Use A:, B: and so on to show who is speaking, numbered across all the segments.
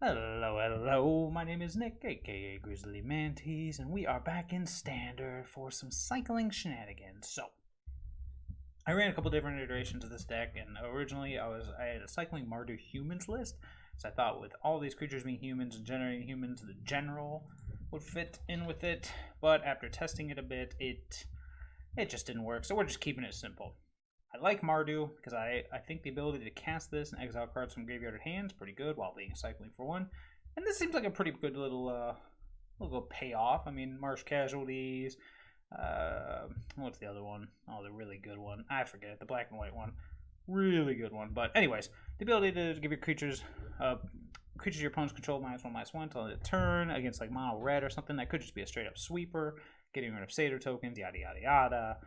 A: Hello, my name is Nick, aka Grizzly Mantis, and we are back in Standard for some cycling shenanigans. So, I ran a couple different iterations of this deck, and originally I had a cycling Mardu humans list, so I thought with all these creatures being humans and generating humans, the general would fit in with it, but after testing it a bit, it just didn't work, so we're just keeping it simple. I like Mardu because I think the ability to cast this and exile cards from graveyard to hand is pretty good while being cycling for one. And this seems like a pretty good little payoff. I mean, Marsh Casualties. What's the other one? Oh, the really good one. I forget. The black and white one. Really good one. But anyways, the ability to give your creatures your opponents control -1/-1 until the turn against like mono red or something. That could just be a straight up sweeper, getting rid of Satyr tokens, yada yada yada.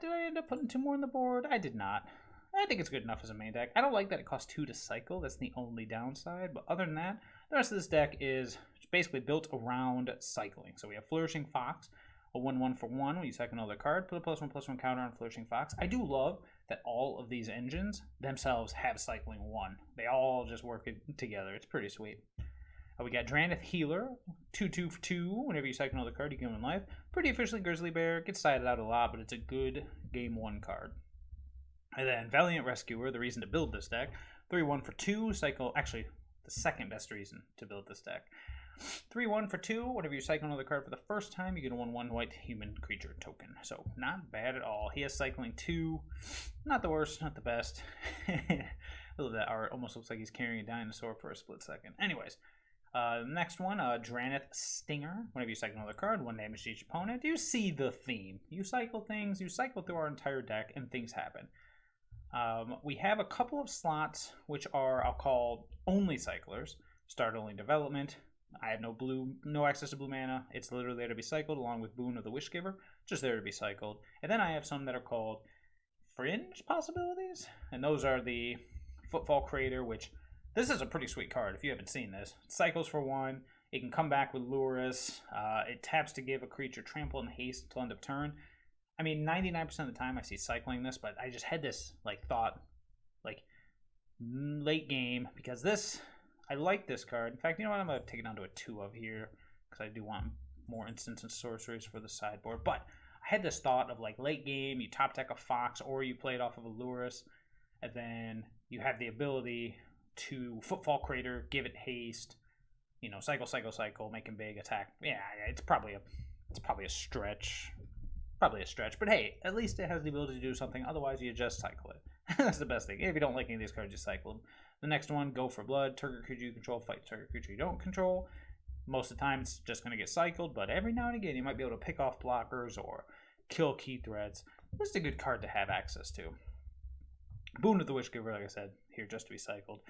A: Did I end up putting 2 more on the board? I did not. I think it's good enough as a main deck. I don't like that it costs 2 to cycle. That's the only downside. But other than that, the rest of this deck is basically built around cycling. So we have Flourishing Fox, a 1/1 for 1. When you cycle another card, put a +1/+1 counter on Flourishing Fox. I do love that all of these engines themselves have cycling 1. They all just work together. It's pretty sweet. We got Drannith Healer, 2/2 for 2. Whenever you cycle another card, you give him life. Pretty efficiently Grizzly Bear. Gets sided out a lot, but it's a good game 1 card. And then Valiant Rescuer, the reason to build this deck. 3/1 for 2. Cycle, actually, the second best reason to build this deck. 3/1 for 2. Whenever you cycle another card for the first time, you get a 1/1 white human creature token. So, not bad at all. He has cycling 2. Not the worst, not the best. I love that art. Almost looks like he's carrying a dinosaur for a split second. Anyways. Next one, Drannith Stinger. Whenever you cycle another card, 1 damage to each opponent. You see the theme. You cycle things, you cycle through our entire deck, and things happen. We have a couple of slots, which are, I'll call, only cyclers. Start only development. I have no access to blue mana. It's literally there to be cycled, along with Boon of the Wishgiver. Just there to be cycled. And then I have some that are called Fringe Possibilities. And those are the Footfall Crater, which... This is a pretty sweet card if you haven't seen this. It cycles for 1. It can come back with Lurrus. It taps to give a creature trample and haste until end of turn. I mean, 99% of the time I see cycling this, but I just had this thought late game because this, I like this card. In fact, you know what? I'm going to take it down to a 2 of here because I do want more instants and sorceries for the sideboard. But I had this thought of late game, you top deck a Fox or you play it off of a Lurrus, and then you have the ability to Footfall Crater, give it haste, cycle, make him big, attack. Yeah, it's probably a stretch. Probably a stretch, but hey, at least it has the ability to do something. Otherwise, you just cycle it. That's the best thing. If you don't like any of these cards, you cycle them. The next one, Go for Blood. Target creature you control, fight target creature you don't control. Most of the time, it's just going to get cycled, but every now and again, you might be able to pick off blockers or kill key threats. This is a good card to have access to. Boon of the Wishgiver, like I said, here just to be cycled.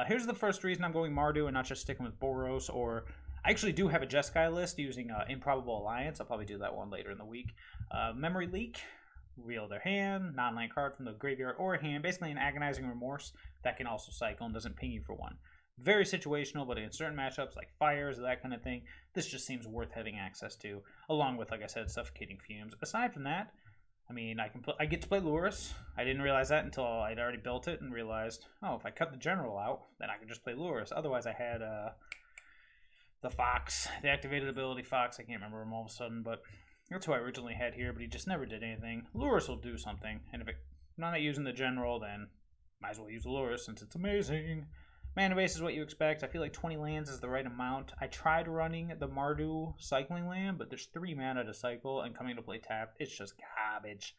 A: Here's the first reason I'm going Mardu and not just sticking with Boros, or I actually do have a Jeskai list using Improbable Alliance. I'll probably do that one later in the week. Memory Leak, reveal their hand, non-land card from the graveyard or hand, basically an Agonizing Remorse that can also cycle and doesn't ping you for 1. Very situational, but in certain matchups like Fires, that kind of thing, this just seems worth having access to, along with, like I said, Suffocating Fumes. Aside from that, I mean, I get to play Lurrus. I didn't realize that until I'd already built it and realized, oh, if I cut the general out, then I could just play Lurrus. Otherwise, I had the Fox, the activated ability Fox. I can't remember him all of a sudden, but that's who I originally had here, but he just never did anything. Lurrus will do something, and if I'm not using the general, then might as well use Lurrus since it's amazing. Mana base is what you expect. I feel like 20 lands is the right amount. I tried running the Mardu cycling land, but there's 3 mana to cycle, and coming to play tapped, it's just garbage.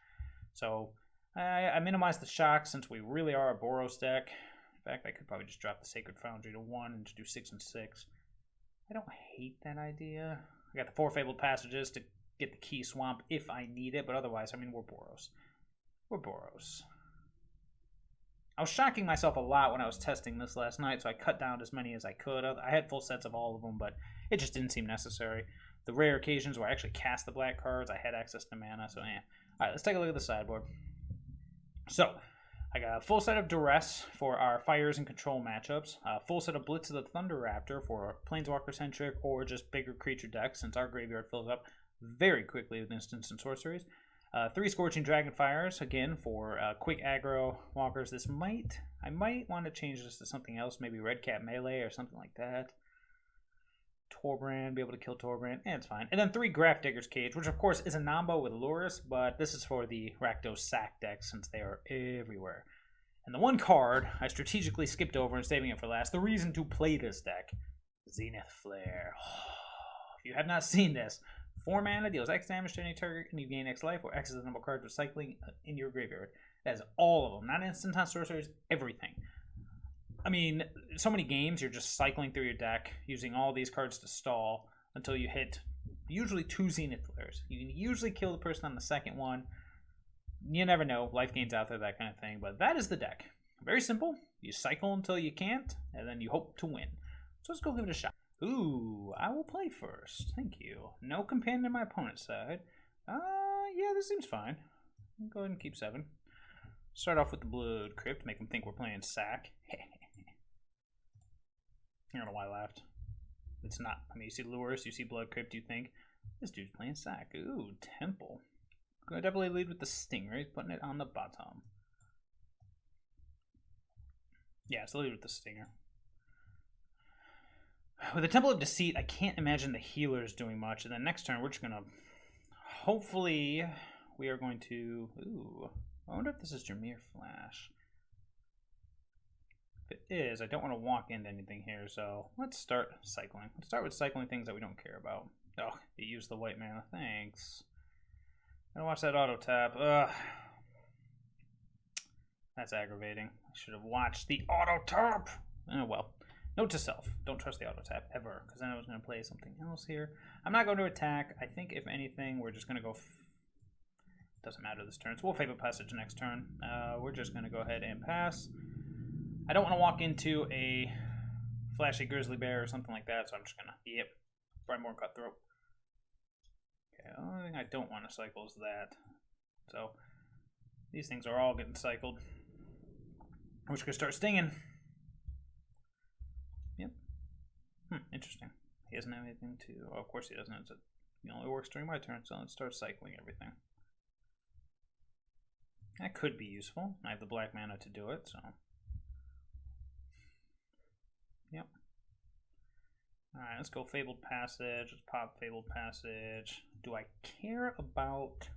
A: So I minimized the shock since we really are a Boros deck. In fact, I could probably just drop the Sacred Foundry to 1 and just do 6 and 6. I don't hate that idea. I got the 4 Fabled Passages to get the Key Swamp if I need it, but otherwise, I mean, we're Boros. We're Boros. I was shocking myself a lot when I was testing this last night, so I cut down as many as I could. I had full sets of all of them, but it just didn't seem necessary. The rare occasions where I actually cast the black cards, I had access to mana, so yeah. Alright, let's take a look at the sideboard. So, I got a full set of Duress for our Fires and Control matchups. A full set of Blitz of the Thunder Raptor for Planeswalker-centric or just bigger creature decks, since our graveyard fills up very quickly with instants and sorceries. Three Scorching Dragonfires, again, for quick aggro walkers. I might want to change this to something else, maybe Red Cat Melee or something like that. Torbrand, be able to kill Torbrand, it's fine. And then 3 Grafdigger's Cage, which of course is a nombo with Lurrus, but this is for the Rakdos sack deck since they are everywhere. And the one card I strategically skipped over and saving it for last, the reason to play this deck, Zenith Flare. If you have not seen this, 4 mana, deals X damage to any target, and you gain X life, or X is the number of cards recycling in your graveyard. That is all of them, not instant on sorcerers, everything. I mean, so many games, you're just cycling through your deck, using all these cards to stall until you hit usually 2 Zenith Flares. You can usually kill the person on the second one. You never know, life gains out there, that kind of thing, but that is the deck. Very simple. You cycle until you can't, and then you hope to win. So let's go give it a shot. Ooh, I will play first. Thank you. No companion on my opponent's side. Yeah, this seems fine. I'll go ahead and keep 7. Start off with the Blood Crypt, make them think we're playing sack. I don't know why I laughed. It's not. I mean, you see Lurrus, you see Blood Crypt, you think, this dude's playing sack. Ooh, Temple. I'm going to definitely lead with the Stinger. He's putting it on the bottom. Yeah, let's lead with the Stinger. With the Temple of Deceit, I can't imagine the healer's doing much. And then next turn, we're just going to... Hopefully, we are going to... Ooh, I wonder if this is Jameer Flash. If it is, I don't want to walk into anything here, so let's start cycling. Let's start with cycling things that we don't care about. Oh, you used the white mana. Thanks. Gotta watch that auto tap. Ugh. That's aggravating. I should have watched the auto tap. Oh, well. Note to self, don't trust the auto tap ever, because then I was going to play something else here. I'm not going to attack. I think, if anything, we're just going to go... Doesn't matter this turn, so we'll Fabled Passage next turn. We're just going to go ahead and pass. I don't want to walk into a flashy Grizzly Bear or something like that, so I'm just going to... Yep. Brightmoor Cutthroat. Okay, the only thing I don't want to cycle is that. So, these things are all getting cycled. We're just going to start stinging. Yep. Interesting. He doesn't have anything to... Oh, of course he doesn't. It only works during my turn, so let's start cycling everything. That could be useful. I have the black mana to do it, so... Yep. Alright, let's go Fabled Passage. Let's pop Fabled Passage. Do I care about...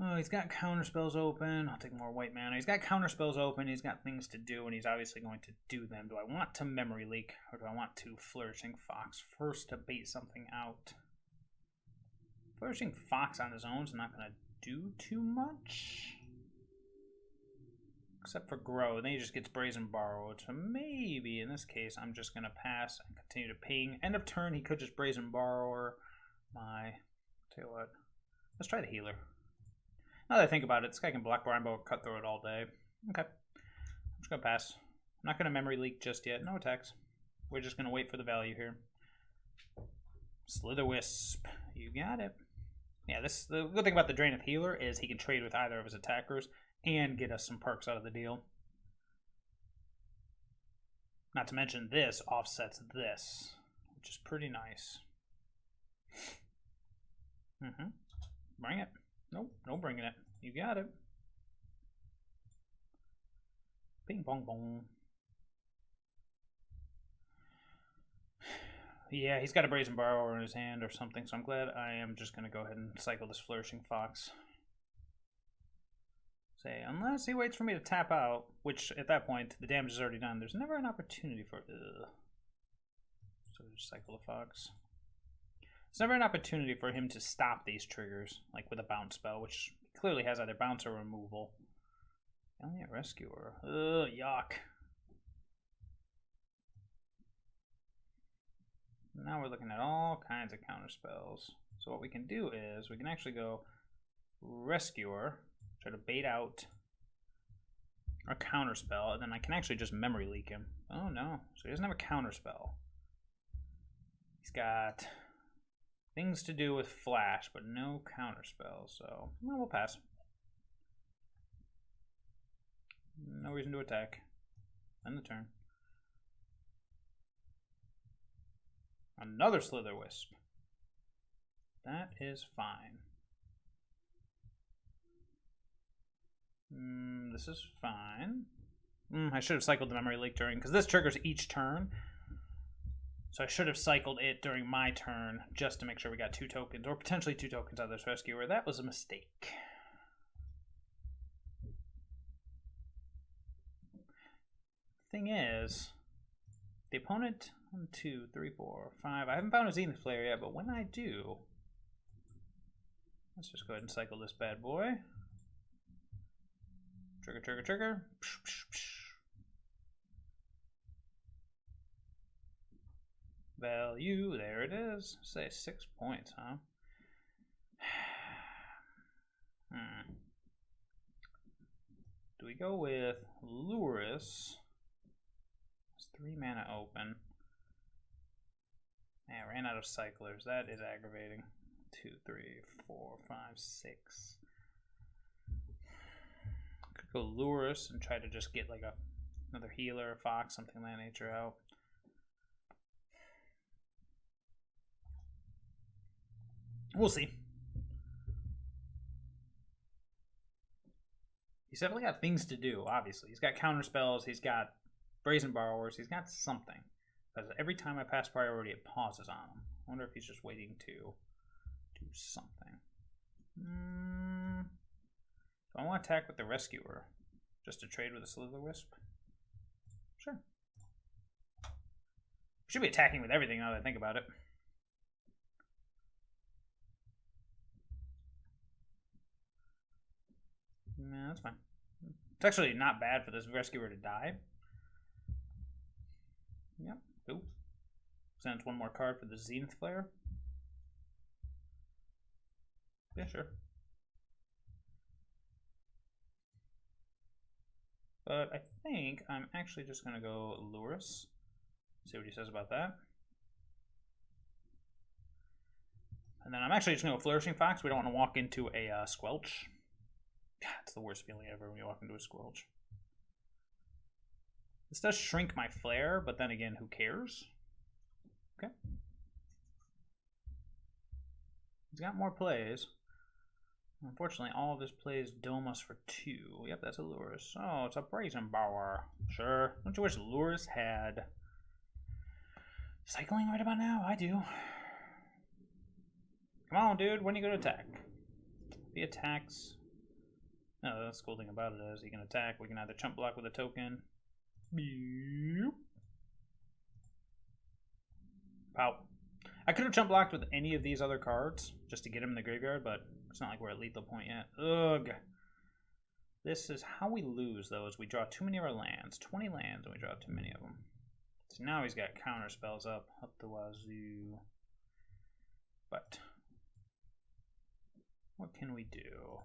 A: Oh, he's got counter spells open. I'll take more white mana. He's got counter spells open. He's got things to do, and he's obviously going to do them. Do I want to Memory Leak, or do I want to Flourishing Fox first to bait something out? Flourishing Fox on his own is not going to do too much. Except for grow. Then he just gets Brazen Borrowed. So maybe, in this case, I'm just going to pass and continue to ping. End of turn, he could just Brazen Borrower my... Tell you what. Let's try the healer. Now that I think about it, this guy can block Brightmoor Cutthroat all day. Okay. I'm just going to pass. I'm not going to Memory Leak just yet. No attacks. We're just going to wait for the value here. Slither Wisp. You got it. Yeah, the good thing about the Drain of Healer is he can trade with either of his attackers and get us some perks out of the deal. Not to mention this offsets this, which is pretty nice. Bring it. Nope, no bringing it. You got it. Bing bong bong. Yeah, he's got a Brazen Borrower in his hand or something, so I'm glad I am just going to go ahead and cycle this Flourishing Fox. Say, unless he waits for me to tap out, which at that point the damage is already done, there's never an opportunity for... So just cycle the Fox. There's never an opportunity for him to stop these triggers, like with a bounce spell, which clearly has either bounce or removal. Only a Rescuer. Ugh, yuck. Now we're looking at all kinds of counter spells. So what we can do is we can actually go Rescuer, try to bait out our counter spell, and then I can actually just Memory Leak him. Oh no, so he doesn't have a counter spell. He's got things to do with Flash, but no counter spells, so well, we'll pass. No reason to attack. End the turn. Another Slither Wisp. That is fine. This is fine. I should have cycled the memory leak during, because this triggers each turn. So I should have cycled it during my turn just to make sure we got 2 tokens, or potentially 2 tokens out of this rescuer. That was a mistake. Thing is, the opponent, 1, 2, 3, 4, 5. I haven't found a Zenith Flare yet, but when I do, let's just go ahead and cycle this bad boy. Trigger, trigger, trigger. Psh, psh, psh. Value, there it is. Say 6 points, huh? Do we go with Luris? It's 3 mana open. Man, I ran out of cyclers. That is aggravating. 2, 3, 4, 5, 6. Could go Luris and try to just get like another healer, fox, something of that nature out. We'll see. He's definitely got things to do, obviously. He's got counter spells, he's got Brazen Borrowers, he's got something. Because every time I pass priority, it pauses on him. I wonder if he's just waiting to do something. Do I want to attack with the Rescuer? Just to trade with a Slither Wisp? Sure. Should be attacking with everything now that I think about it. Nah, that's fine. It's actually not bad for this Rescuer to die. Yep, cool. Sends 1 more card for the Zenith Flare. Yeah, sure. But I think I'm actually just going to go Luris. See what he says about that. And then I'm actually just going to go Flourishing Fox. We don't want to walk into a Squelch. God, it's the worst feeling ever when you walk into a Squelch. This does shrink my flare, but then again, who cares? Okay. He's got more plays. Unfortunately, all of his plays dome us for 2. Yep, that's a Luris. Oh, it's a Brazen Borrower. Sure. Don't you wish Luris had cycling right about now? I do. Come on, dude. When are you going to attack? If he attacks... No, that's the cool thing about it is he can attack. We can either chump block with a token. Pow. I could have chump blocked with any of these other cards just to get him in the graveyard, but it's not like we're at lethal point yet. Ugh. This is how we lose, though, is we draw too many of our lands. 20 lands, and we draw too many of them. So now he's got counter spells up the wazoo. But what can we do?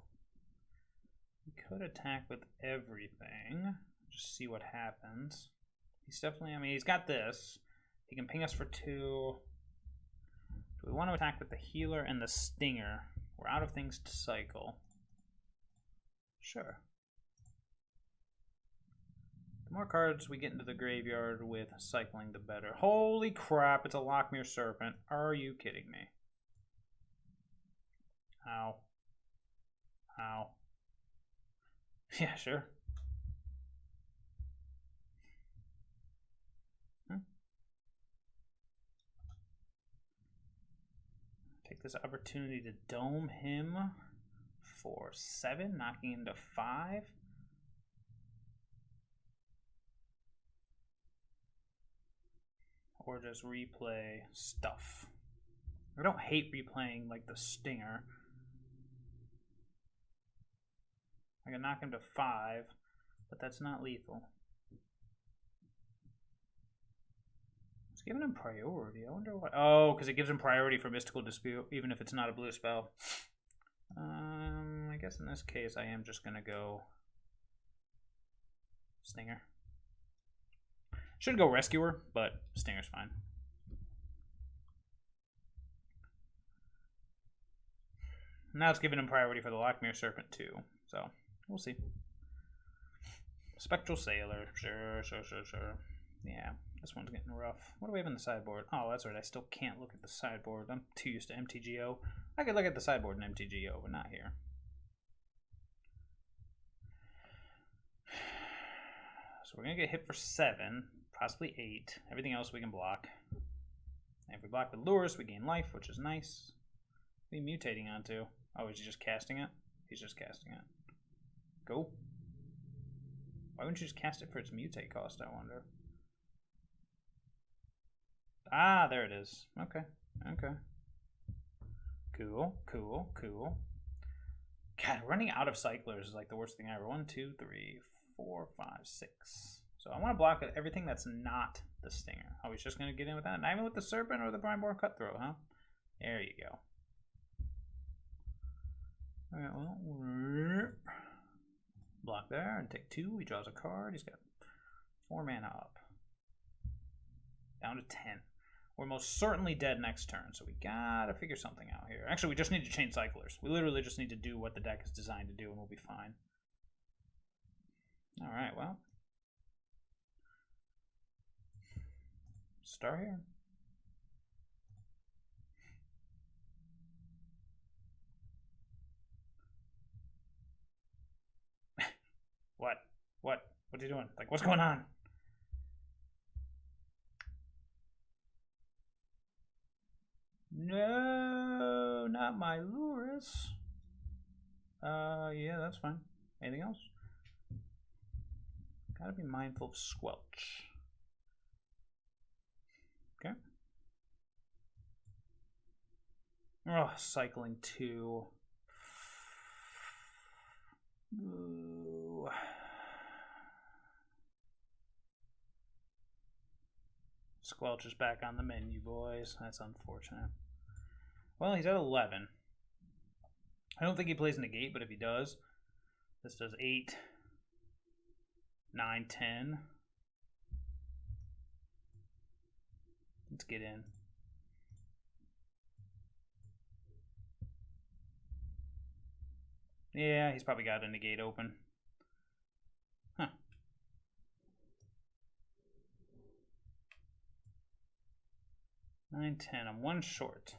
A: We could attack with everything. Just see what happens. He's definitely, I mean, he's got this. He can ping us for 2. Do we want to attack with the healer and the stinger? We're out of things to cycle. Sure. The more cards we get into the graveyard with cycling, the better. Holy crap, it's a Lockmere Serpent. Are you kidding me? Ow. Ow. Yeah, sure. Take this opportunity to dome him for 7, knocking him to 5. Or just replay stuff. I don't hate replaying like the stinger. I can knock him to 5, but that's not lethal. It's giving him priority. I wonder what. Oh, because it gives him priority for Mystical Dispute, even if it's not a blue spell. I guess in this case, I am just going to go Stinger. Should go Rescuer, but Stinger's fine. Now it's giving him priority for the Lockmere Serpent too, so we'll see. Spectral Sailor, sure. Yeah, this one's getting rough. What do we have in the sideboard? Oh, that's right, I still can't look at the sideboard. I'm too used to MTGO. I could look at the sideboard in MTGO, but not here. So we're going to get hit for 7, possibly 8. Everything else we can block. And if we block with lures, we gain life, which is nice. What are you mutating onto? Oh, is he just casting it? He's just casting it. Go. Why wouldn't you just cast it for its mutate cost, I wonder? Ah, there it is. Okay. Okay. Cool, cool, cool. God, running out of cyclers is like the worst thing ever. 1, 2, 3, 4, 5, 6. So I want to block everything that's not the stinger. Oh, he's just going to get in with that? Not even with the serpent or the Brineborn cutthroat, huh? There you go. Alright, well, block there and take 2. He draws a card. He's got 4 mana up. Down to 10. We're most certainly dead next turn, so we gotta figure something out here. Actually, we just need to change cyclers. We literally just need to do what the deck is designed to do, and we'll be fine. Alright, well. Start here. What? What? What are you doing? Like, what's going on? No, not my lures. Yeah, that's fine. Anything else? Gotta be mindful of squelch. Okay. Oh, cycling 2. Ooh. Squelch is back on the menu, boys. That's unfortunate. Well, he's at 11. I don't think he plays negate, but if he does, this does 8, 9, 10. Let's get in. Yeah, he's probably got a negate open. Huh. Nine, 10. I'm 1 short.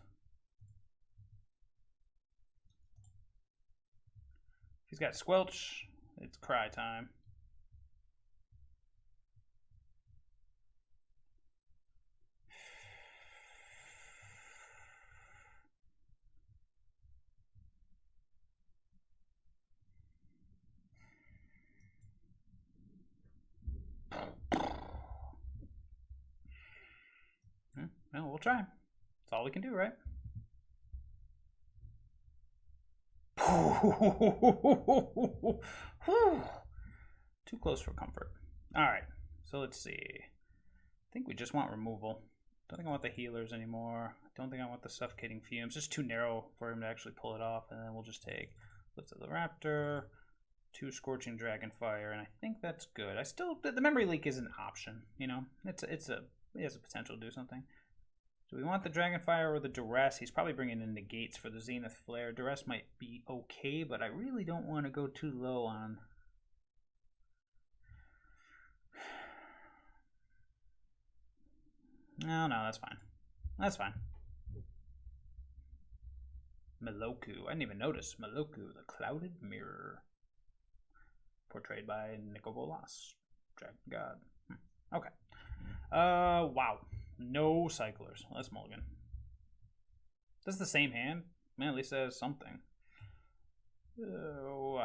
A: If he's got squelch, it's cry time. Well, we'll try. That's all we can do, right? Too close for comfort. Alright, so let's see. I think we just want removal. Don't think I want the healers anymore. Don't think I want the suffocating fumes. Just too narrow for him to actually pull it off. And then we'll just take Lift of the Raptor, 2 Scorching Dragonfire, and I think that's good. I still, the memory leak is an option, you know. It has a potential to do something. Do we want the Dragonfire or the Duress? He's probably bringing in negates for the Zenith Flare. Duress might be okay, but I really don't want to go too low on... No, that's fine. That's fine. Meloku. I didn't even notice. Meloku, the Clouded Mirror. Portrayed by Nico Bolas. Dragon God. Okay. Wow. No cyclers. Let's mulligan. This is the same hand. Man, at least it has something. Oh,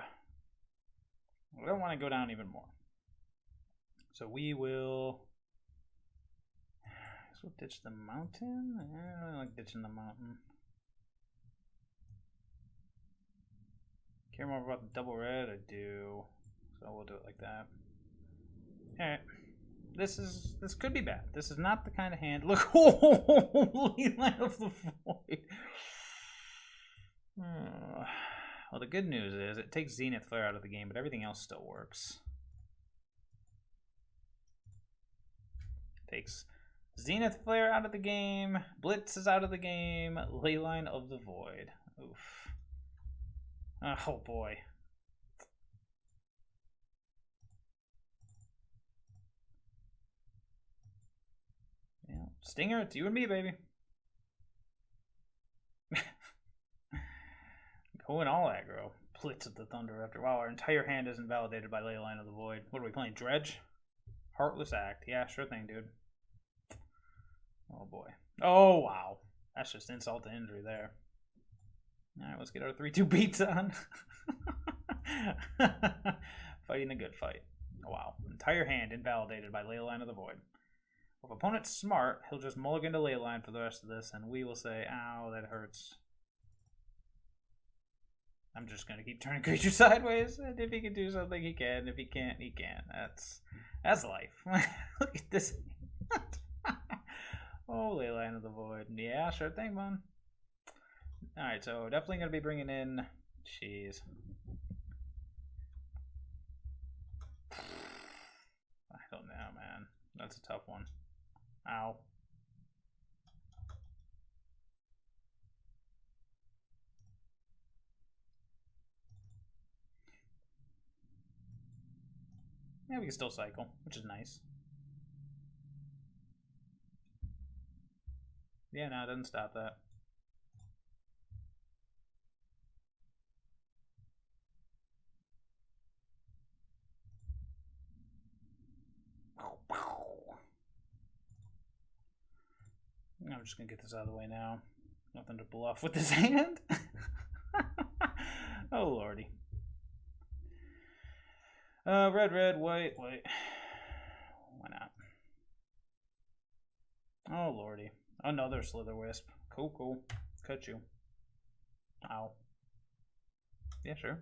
A: I don't want to go down even more. So we will... I guess we'll ditch the mountain. I don't like ditching the mountain. Care more about the double red? I do. So we'll do it like that. Alright. This could be bad. This is not the kind of hand. Look, holy Land of the Void. Well, the good news is it takes Zenith Flare out of the game, but everything else still works. Takes Zenith Flare out of the game. Blitz is out of the game. Leyline of the Void. Oof. Oh boy. Yeah. Stinger, it's you and me, baby. Going all aggro. Blitz at the Thunder after. Wow, our entire hand isn't validated by Leyline of the Void. What are we playing? Dredge? Heartless act. Yeah, sure thing, dude. Oh boy. Oh wow. That's just insult to injury there. Alright, let's get our 3-2 beats on. Fighting a good fight. Oh, wow. Entire hand invalidated by Leyline of the Void. If opponent's smart, he'll just mulligan to Leyline for the rest of this, and we will say, ow, that hurts. I'm just going to keep turning creatures sideways, and if he can do something, he can. If he can't, he can't. That's life. Look at this. Oh, Leyline of the Void. Yeah, sure thing, man. Alright, so definitely going to be bringing in... Jeez. I don't know, man. That's a tough one. Ow. Yeah, we can still cycle, which is nice. Yeah, no, it doesn't stop that. I'm just gonna get this out of the way now. Nothing to bluff with this hand. Oh lordy. Red, white. Why not? Oh lordy. Another Slither Wisp. Cool. Cut you. Ow. Yeah, sure.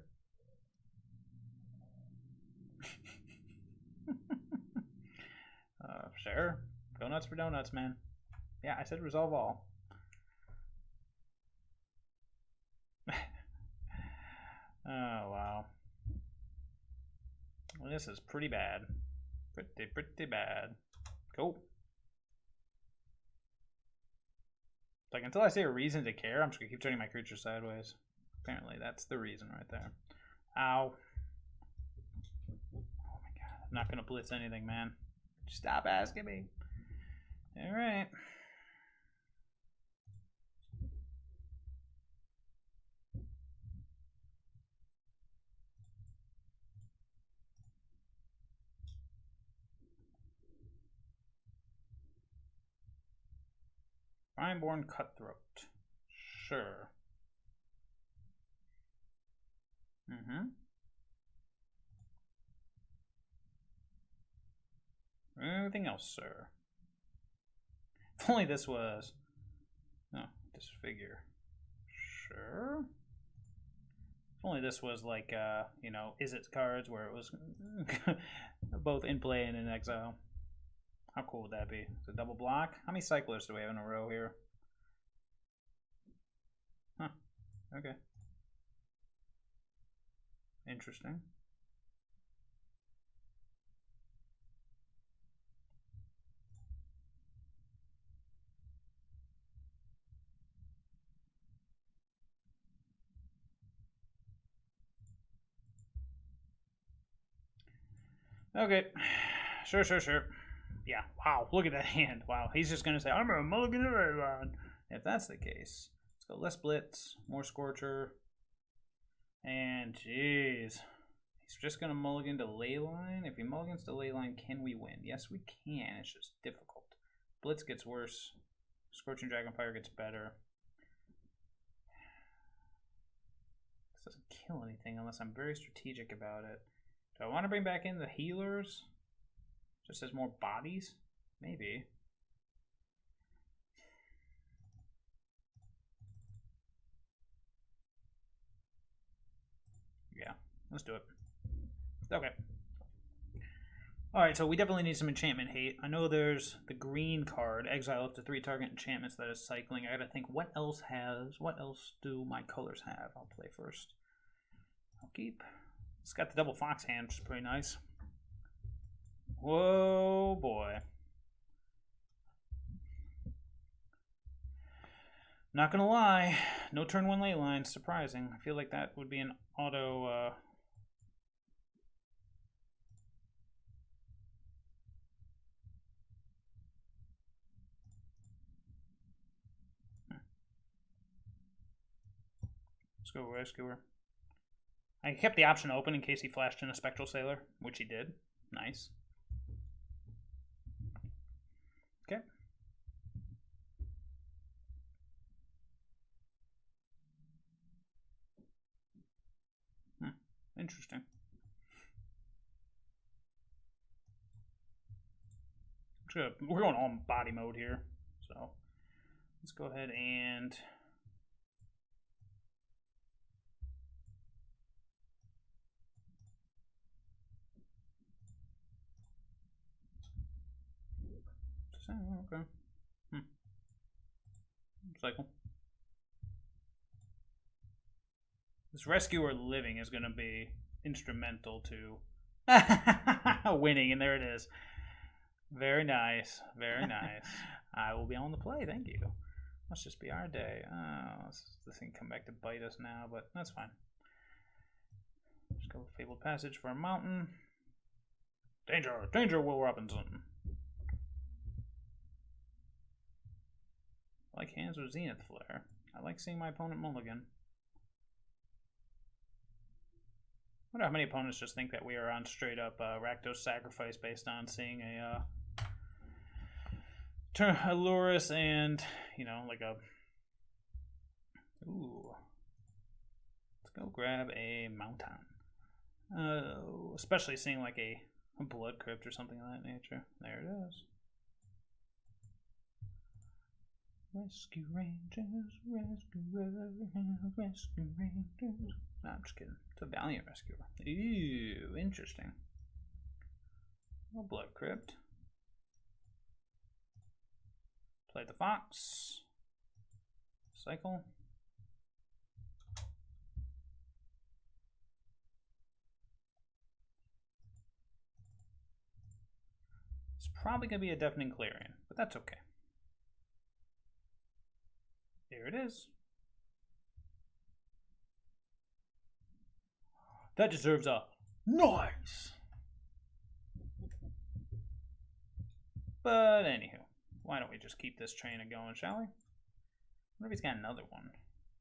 A: Sure. Go nuts for donuts, man. Yeah, I said resolve all. Oh, wow. Well, this is pretty bad. Pretty bad. Cool. Like, until I see a reason to care, I'm just gonna keep turning my creature sideways. Apparently, that's the reason right there. Ow. Oh my god. I'm not gonna blitz anything, man. Stop asking me. Alright. Fireborn Cutthroat. Sure. Anything else, sir? If only this was... No, disfigure. Sure. If only this was like, you know, Is It cards where it was both in play and in exile. How cool would that be? It's a double block? How many cyclers do we have in a row here? Huh. Okay. Interesting. Okay. Sure. Yeah, wow, look at that hand. Wow, he's just going to say, I'm a mulligan to Leyline. If that's the case, let's go less blitz, more Scorcher. And jeez. He's just going to mulligan to Leyline. If he mulligans to Leyline, can we win? Yes, we can. It's just difficult. Blitz gets worse. Scorching Dragonfire gets better. This doesn't kill anything unless I'm very strategic about it. Do I want to bring back in the healers? Just as more bodies? Maybe. Yeah, let's do it. Okay. Alright, so we definitely need some enchantment hate. I know there's the green card, exile up to 3 target enchantments that is cycling. I gotta think what else do my colors have? I'll play first. I'll keep. It's got the double fox hand, which is pretty nice. Whoa, boy. Not gonna lie, no turn 1 Leyline, surprising. I feel like that would be an auto, Let's go Rescuer. I kept the option open in case he flashed in a Spectral Sailor, which he did. Nice. Interesting. We're going all body mode here, so let's go ahead and okay. Cycle. This rescuer living is going to be instrumental to winning, and there it is. Very nice, very nice. I will be on the play, thank you. Must just be our day. This thing come back to bite us now, but that's fine. Just go Fabled Passage for a mountain. Danger, danger, Will Robinson. I like hands with Zenith Flare. I like seeing my opponent mulligan. I wonder how many opponents just think that we are on straight up Rakdos Sacrifice based on seeing a Lurus and, you know, like a... Ooh. Let's go grab a mountain. Especially seeing like a Blood Crypt or something of that nature. There it is. Rescue Rangers, Rescue Rangers. No, I'm just kidding. It's a Valiant Rescuer. Ooh, interesting. A Blood Crypt. Play the Fox. Cycle. It's probably going to be a Deafening Clarion, but that's okay. There it is. That deserves a nice. But anywho, why don't we just keep this train going, shall we? I wonder if he's got another one.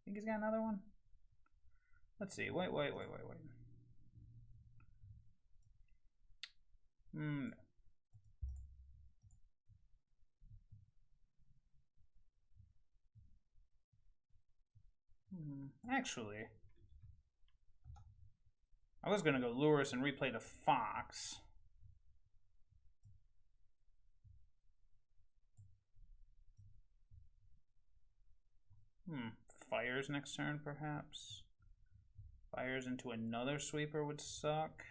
A: Think he's got another one? Let's see. Wait. No. Actually, I was going to go Lurus and replay the Fox. Fires next turn, perhaps. Fires into another sweeper would suck.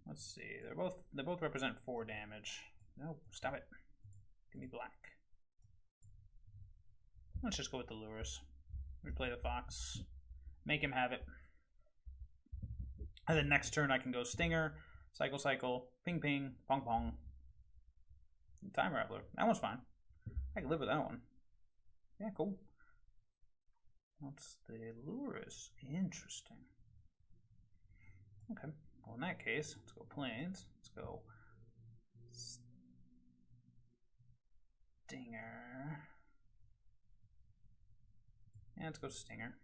A: Let's see. They both represent 4 damage. No, stop it. Give me black. Let's just go with the Lurus. Replay the Fox. Make him have it. And then next turn I can go Stinger, Cycle, Ping Ping, Pong Pong. Time Raveler. That one's fine. I can live with that one. Yeah, cool. What's the Lurus? Interesting. Okay. Well, in that case, let's go Plains. Let's go Stinger. Yeah, let's go Stinger.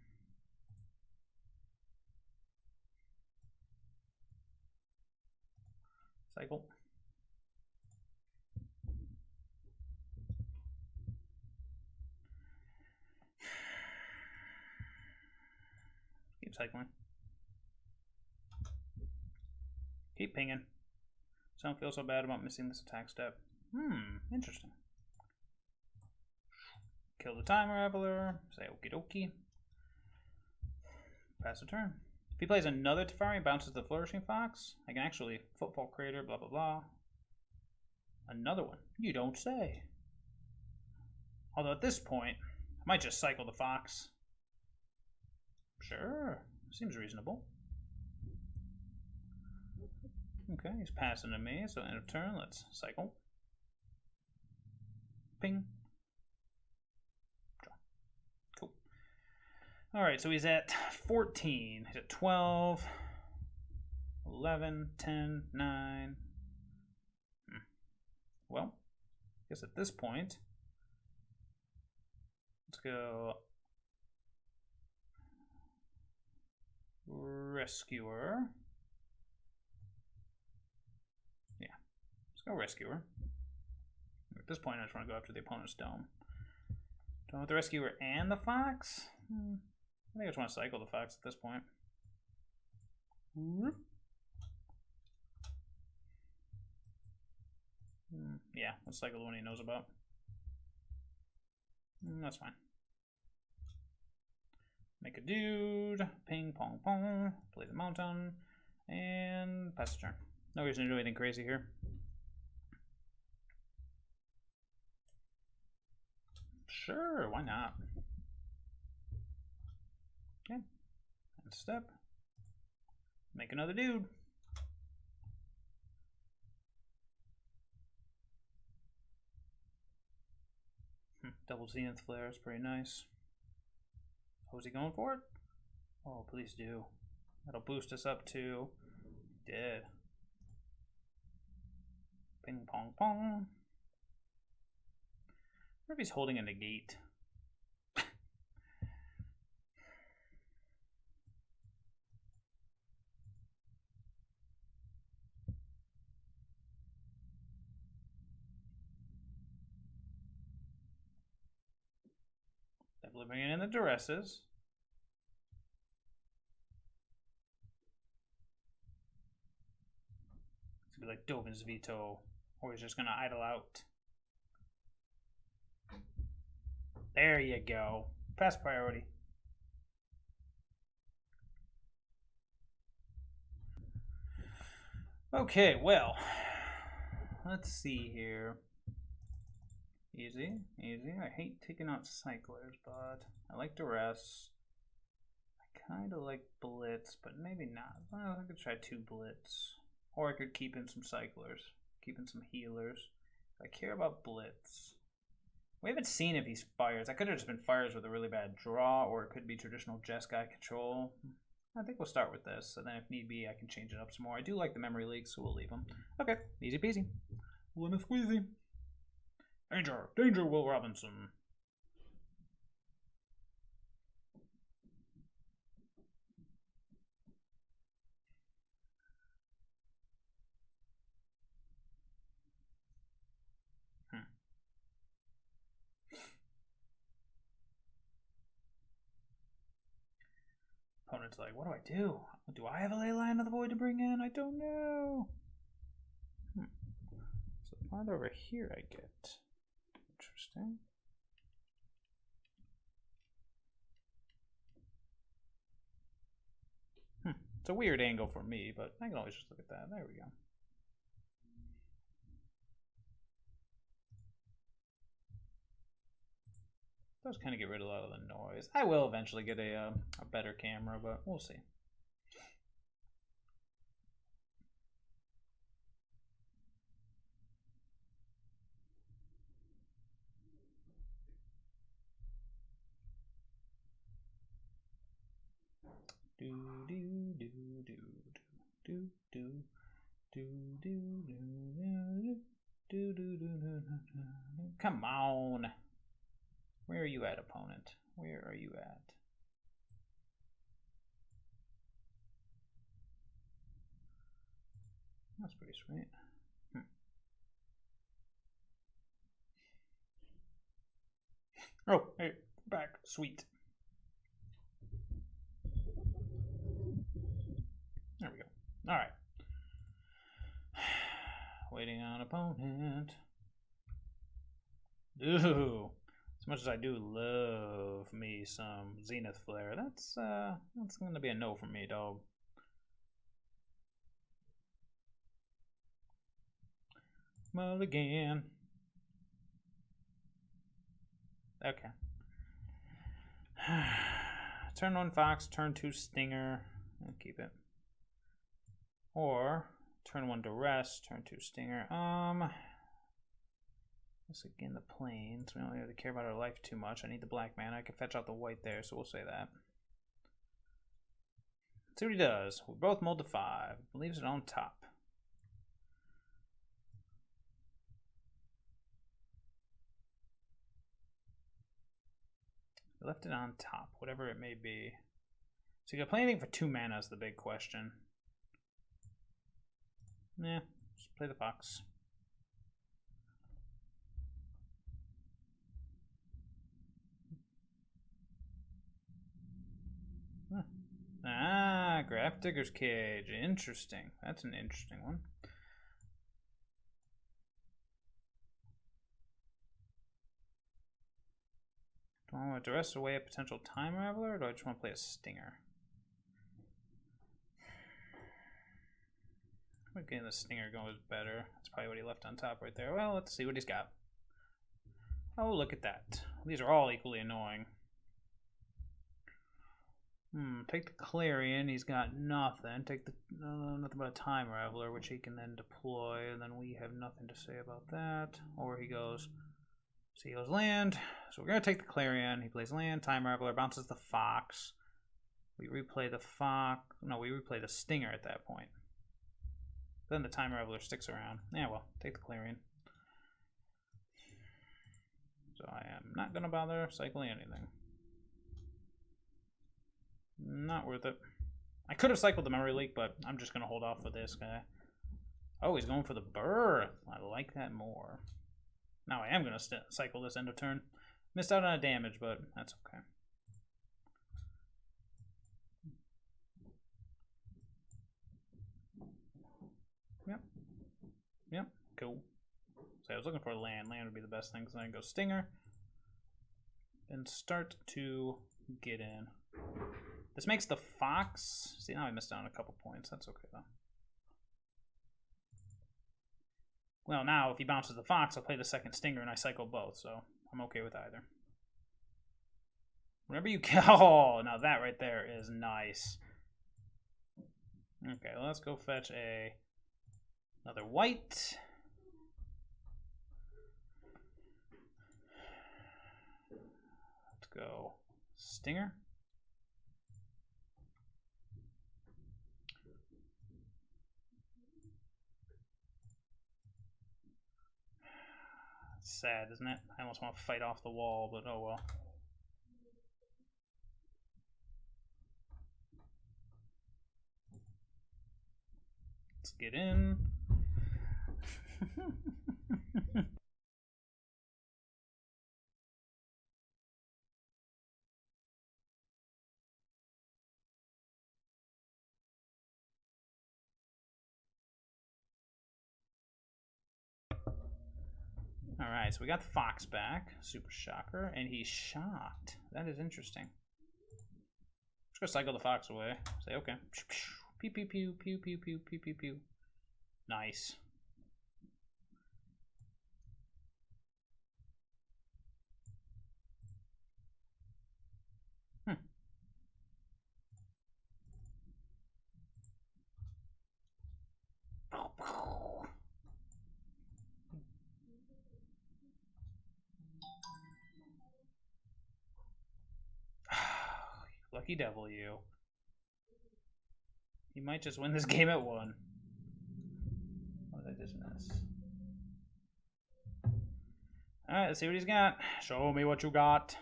A: Cycle. Keep cycling. Keep pinging. So I don't feel so bad about missing this attack step. Interesting. Kill the Time Raveler. Say okie dokie. Pass the turn. If he plays another Teferi and bounces the Flourishing Fox, I can actually Footfall Crater, blah blah blah. Another one. You don't say. Although at this point, I might just cycle the Fox. Sure. Seems reasonable. Okay, he's passing to me, so end of turn, let's cycle. Ping. Draw. Cool. Alright, so he's at 14. He's at 12, 11, 10, 9. Well, I guess at this point, let's go Rescuer. Yeah, let's go Rescuer. At this point, I just want to go after the opponent's dome. Do I want the rescuer and the fox? I think I just want to cycle the fox at this point. Yeah, let's cycle the one he knows about. That's fine. Make a dude. Ping, pong, pong. Play the mountain. And pass the turn. No reason to do anything crazy here. Sure, why not? Okay. And step. Make another dude. Double Zenith Flare is pretty nice. Oh, is he going for it? Oh, please do. That'll boost us up to dead. Ping pong pong. I wonder if he's holding a negate. Definitely bringing in the duresses. It's gonna be like Dovin's Veto, or he's just gonna idle out. There you go. Pass priority. Okay, well, let's see here. Easy, easy. I hate taking out cyclers, but I like duress. I kind of like blitz, but maybe not. Well, I could try 2 blitz, or I could keep in some cyclers, keep in some healers. I care about blitz. We haven't seen if he's fires. I could have just been fires with a really bad draw, or it could be traditional Jeskai control. I think we'll start with this, and then if need be, I can change it up some more. I do like the memory leaks, so we'll leave them. Okay, easy peasy. Lemon squeezy. Danger! Danger, Will Robinson! Opponent's like, what do I do? Do I have a Ley Line of the Void to bring in? I don't know. So farther over here I get. Interesting. It's a weird angle for me, but I can always just look at that. There we go. Does kind of get rid of a lot of the noise. I will eventually get a better camera, but we'll see. Come on. Where are you at, opponent? Where are you at? That's pretty sweet. Oh, hey, back. Sweet. There we go. All right. Waiting on opponent. Ooh. As much as I do love me some Zenith Flare, that's gonna be a no from me, dog. Mulligan. Okay. Turn 1 Fox, turn 2 Stinger. I'll keep it. Or turn 1 Duress, turn 2 Stinger. This again the plains. We don't really care about our life too much. I need the black mana. I can fetch out the white there, so we'll say that. Let's see what he does. We both mold to 5. Leaves it on top. Left it on top, whatever it may be. So you got play anything for 2 mana is the big question. Nah, just play the fox. Ah, Graph Digger's Cage. Interesting. That's an interesting one. Do I want to arrest away a potential Time Raveler, or do I just want to play a Stinger? I think getting the Stinger going is better. That's probably what he left on top right there. Well, let's see what he's got. Oh, look at that. These are all equally annoying. Take the Clarion. He's got nothing. Take the nothing but a Time Raveler, which he can then deploy, and then we have nothing to say about that. Or he goes, so he goes land. So we're gonna take the Clarion. He plays land. Time Raveler bounces the Fox. We replay the Fox. No, we replay the Stinger at that point. Then the Time Raveler sticks around. Yeah, well, take the Clarion. So I am not gonna bother cycling anything. Not worth it. I could have cycled the Memory Leak, but I'm just going to hold off for this guy. Oh, he's going for the Birth. I like that more. Now I am going to cycle this end of turn. Missed out on a damage, but that's okay. Yep, cool. So I was looking for land. Land would be the best thing, so then I go Stinger. And start to get in. This makes the Fox... See, now I missed out on a couple points. That's okay, though. Well, now, if he bounces the Fox, I'll play the second Stinger, and I cycle both, so I'm okay with either. Whenever you kill... Oh, now that right there is nice. Okay, well, let's go fetch another white. Let's go Stinger. Sad, isn't it? I almost want to fight off the wall, but oh well. Let's get in. Alright, so we got the Fox back. Super Shocker. And he's shocked. That is interesting. Just gonna cycle the Fox away. Say, okay. Pew, pew, pew, pew, pew, pew, pew, pew, pew. Nice. Lucky devil, you. You might just win this game at one. What did I just miss? Alright, let's see what he's got. Show me what you got.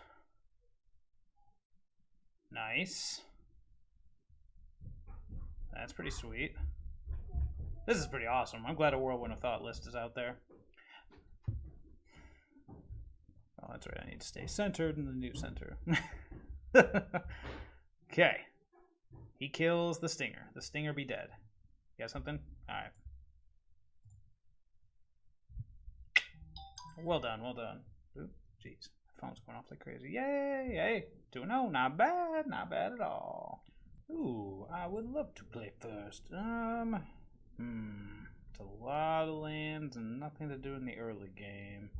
A: Nice. That's pretty sweet. This is pretty awesome. I'm glad a Whirlwind of Thought list is out there. Oh, that's right. I need to stay centered in the new center. Okay. He kills the Stinger. The Stinger be dead. You got something? Alright. Well done, well done. Ooh, jeez. My phone's going off like crazy. Yay! Hey! 2-0. Not bad. Not bad at all. Ooh, I would love to play first. It's a lot of lands and nothing to do in the early game.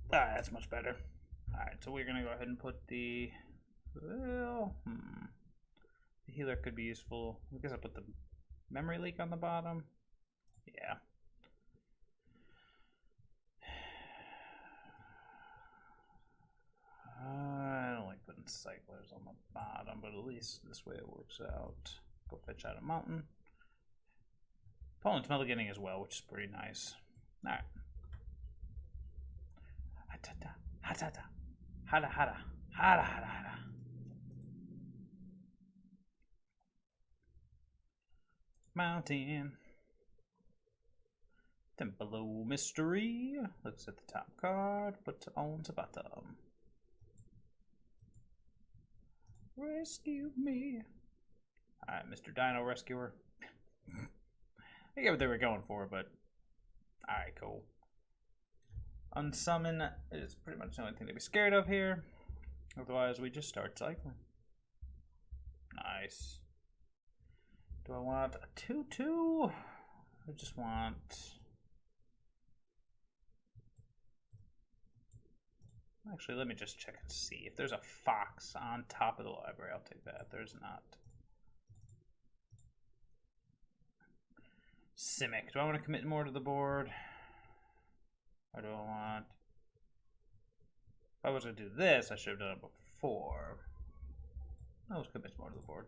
A: That's much better. Alright, so we're going to go ahead and put the... Well, the healer could be useful. I guess I'll put the Memory Leak on the bottom. Yeah. I don't like putting cyclers on the bottom, but at least this way it works out. Go fetch out a mountain. Opponent's Mulliganing as well, which is pretty nice. Alright. Hada hada. Hada hada. Hada hada hada. Mountain. Temple Mystery. Looks at the top card, put on the bottom. Rescue me. Alright, Mr. Dino Rescuer. I get what they were going for, but... Alright, cool. Unsummon is pretty much the only thing to be scared of here. Otherwise, we just start cycling. Nice. Do I want a 2-2? I just want... Actually, let me just check and see. If there's a fox on top of the library, I'll take that. There's not. Simic. Do I want to commit more to the board? Or do I want... If I was going to do this, I should have done it before. I'll commit more to the board.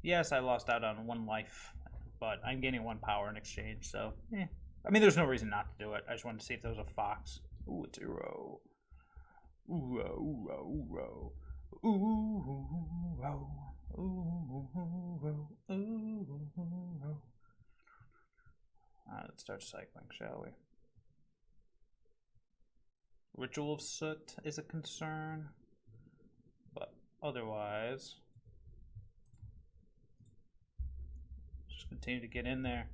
A: Yes, I lost out on 1 life, but I'm gaining 1 power in exchange, so... I mean, there's no reason not to do it. I just wanted to see if there was a fox. Ooh, it's Uro. Uro, Uro, Uro. Uro. Uro. Uro. Alright, let's start cycling, shall we? Ritual of Soot is a concern, but otherwise, just continue to get in there.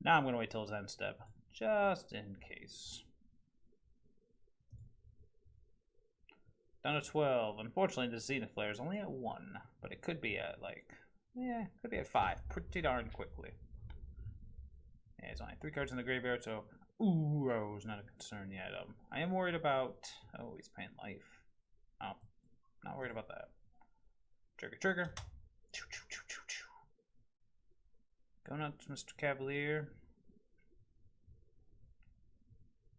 A: Now I'm going to wait till his end step, just in case. Down to 12. Unfortunately, the Zenith Flare is only at 1, but it could be at, like, it could be at 5 pretty darn quickly. Yeah, it's only 3 cards in the graveyard, so Uro's not a concern yet. I am worried about... Oh, he's paying life. Oh, not worried about that. Trigger, trigger. Go nuts, Mr. Cavalier.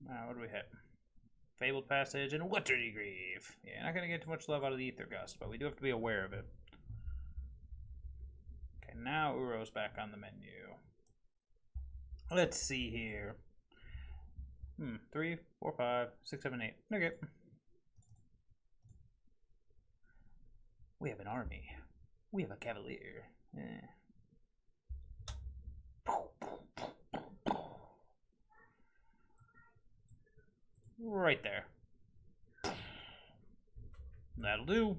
A: What do we hit? Fabled Passage and Watery Grave. Yeah, not going to get too much love out of the Ether Gust, but we do have to be aware of it. Okay, now Uro's back on the menu. Let's see here. 3, 4, 5, 6, 7, 8. Okay. We have an army. We have a Cavalier. Yeah. Right there. That'll do.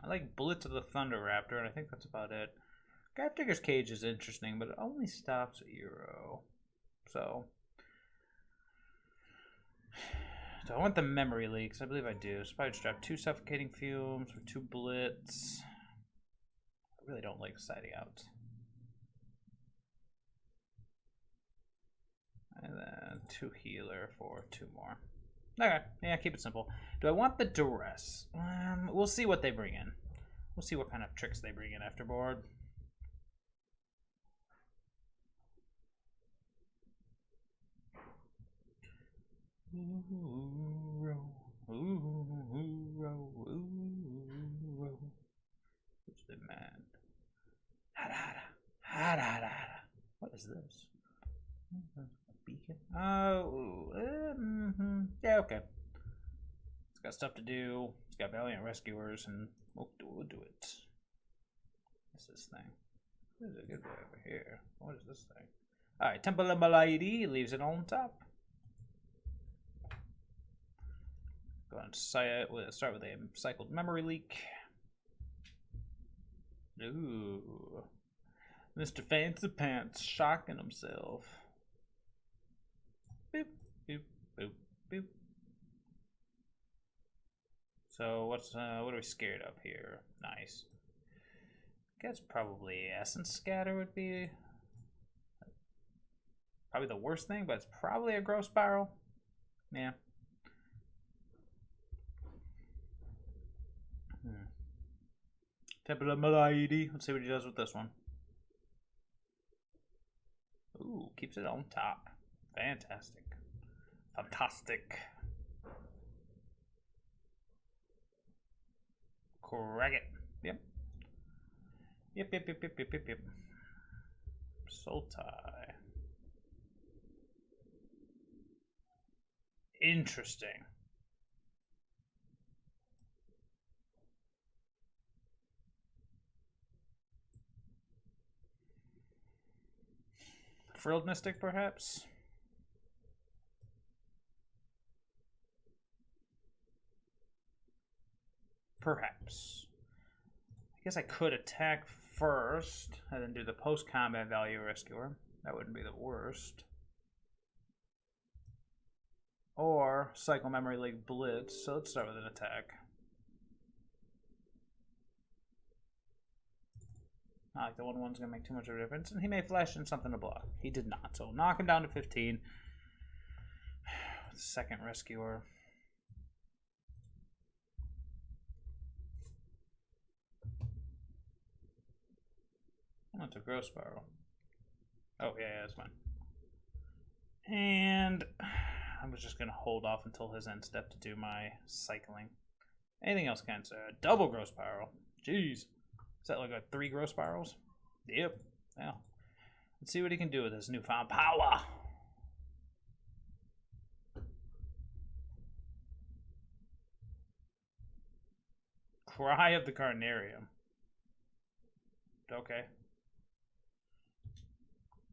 A: I like Bullet to the Thunder Raptor, and I think that's about it. Grafdigger's Cage is interesting, but it only stops at Euro. So... Do I want the Memory Leaks? I believe I do. So probably just drop 2 Suffocating Fumes for 2 Blitz. I really don't like siding out. And then 2 Healer for 2 more. Okay, yeah, keep it simple. Do I want the Duress? We'll see what they bring in. We'll see what kind of tricks they bring in after board. Who's the man? What is this? A beacon? Oh, yeah, okay. It's got stuff to do. It's got Valiant Rescuers, and we'll do it. What's this thing? There's a good boy over here. What is this thing? Alright, Temple of Malady leaves it on top. Go ahead and start with a cycled Memory Leak. Ooh. Mr. Fancy Pants shocking himself. Boop, boop, boop, boop. So what are we scared of here? Nice. I guess probably Essence Scatter would be probably the worst thing, but it's probably a Growth Spiral. Yeah. Temple of Malady. Let's see what he does with this one. Ooh, keeps it on top. Fantastic. Fantastic. Crack it. Yep. Yep. Sultai. Interesting. Frilled Mystic, perhaps? Perhaps. I guess I could attack first and then do the post-combat value rescuer. That wouldn't be the worst. Or Cycle Memory League Blitz. So let's start with an attack. Not like the 1-1's going to make too much of a difference. And he may flash in something to block. He did not. So knock him down to 15. Second rescuer. That's a Growth Spiral. Oh, yeah, that's fine. And I was just going to hold off until his end step to do my cycling. Anything else can, sir? Double Growth Spiral. Jeez. Is that like a 3 Growth Spirals? Yep. Well, let's see what he can do with his newfound power. Cry of the Carnarium. Okay.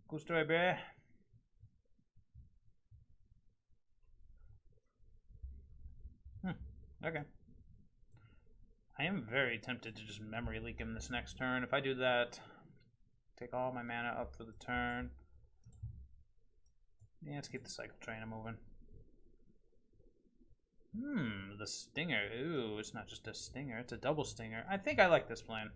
A: Cool story, bear. Okay. I am very tempted to just memory leak him this next turn. If I do that, take all my mana up for the turn. Yeah, let's keep the cycle trainer moving. The stinger. Ooh, it's not just a stinger, it's a double stinger. I think I like this plan.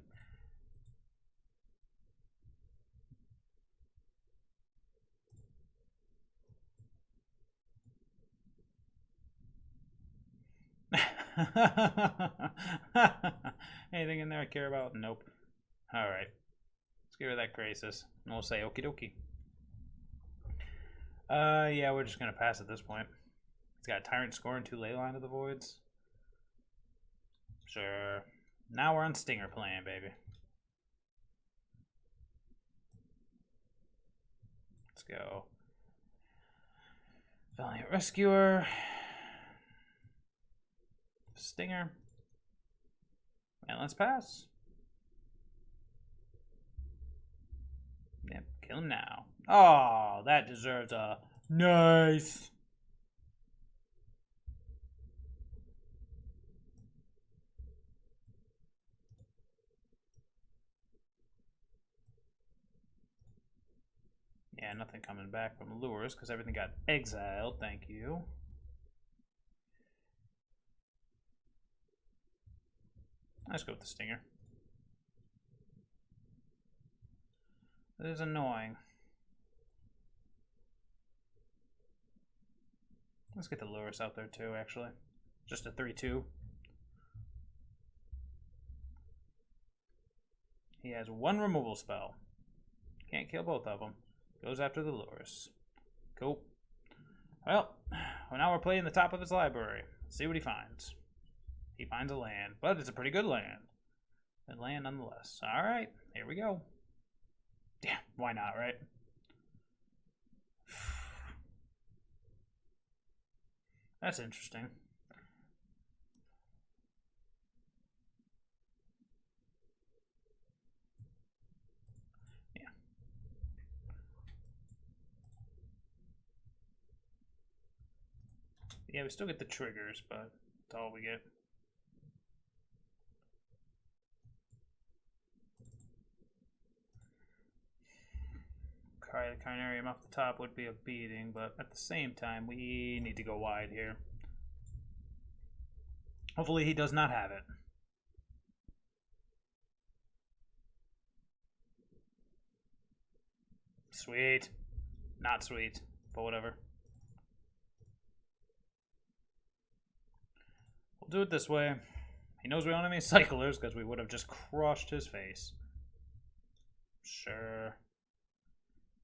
A: Anything in there I care about? Nope. Alright. Let's get rid of that Crisis. And we'll say okie dokie. Yeah, we're just gonna pass at this point. He's got a Tyrant Score and 2 Leyline of the Voids. Sure. Now we're on Stinger plan, baby. Let's go. Valiant Rescuer. Stinger. And let's pass. Yep, kill him now. Oh, that deserves a nice. Yeah, nothing coming back from Lures because everything got exiled. Thank you. Let's go with the Stinger. It is annoying. Let's get the Lures out there too, actually. Just a 3-2. He has 1 removal spell. Can't kill both of them. Goes after the Lures. Cool. Well, now we're playing the top of his library. Let's see what he finds. He finds a land, but it's a pretty good land. A land nonetheless. Alright, here we go. Yeah, why not, right? That's interesting. Yeah. Yeah, we still get the triggers, but that's all we get. Cry the Carnarium off the top would be a beating, but at the same time, we need to go wide here. Hopefully he does not have it. Sweet. Not sweet, but whatever. We'll do it this way. He knows we don't have any cyclers because we would have just crushed his face. Sure.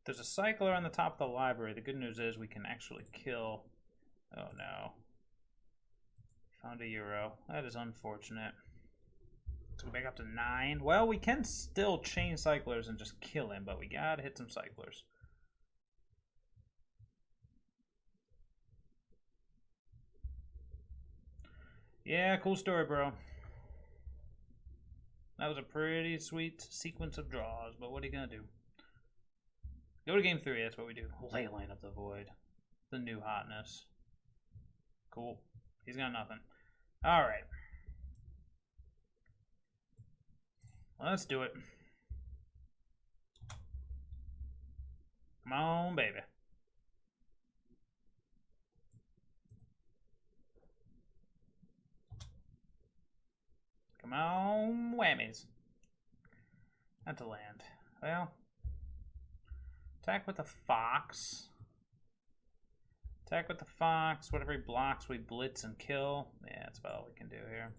A: There's a cycler on the top of the library. The good news is we can actually kill. Oh no. Found a Euro. That is unfortunate. So back up to 9. Well, we can still chain cyclers and just kill him, but we gotta hit some cyclers. Yeah, cool story, bro. That was a pretty sweet sequence of draws, but what are you gonna do? Go to game 3, that's what we do. Leyline of the Void. The new hotness. Cool. He's got nothing. Alright. Let's do it. Come on, baby. Come on, whammies. Not to land. Well, attack with the fox. Attack with the fox. Whatever he blocks, we blitz and kill. Yeah, that's about all we can do here.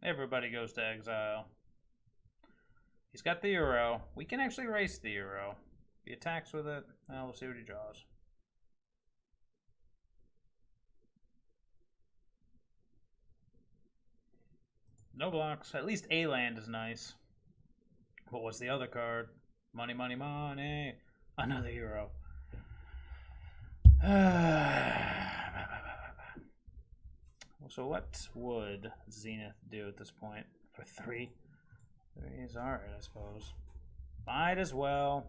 A: Everybody goes to exile. He's got the Euro. We can actually race the Euro. If he attacks with it, well, we'll see what he draws. No blocks. At least a land is nice. What was the other card? Money, money, money. Another Euro. So what would Zenith do at this point? For 3? 3 is alright, I suppose. Might as well.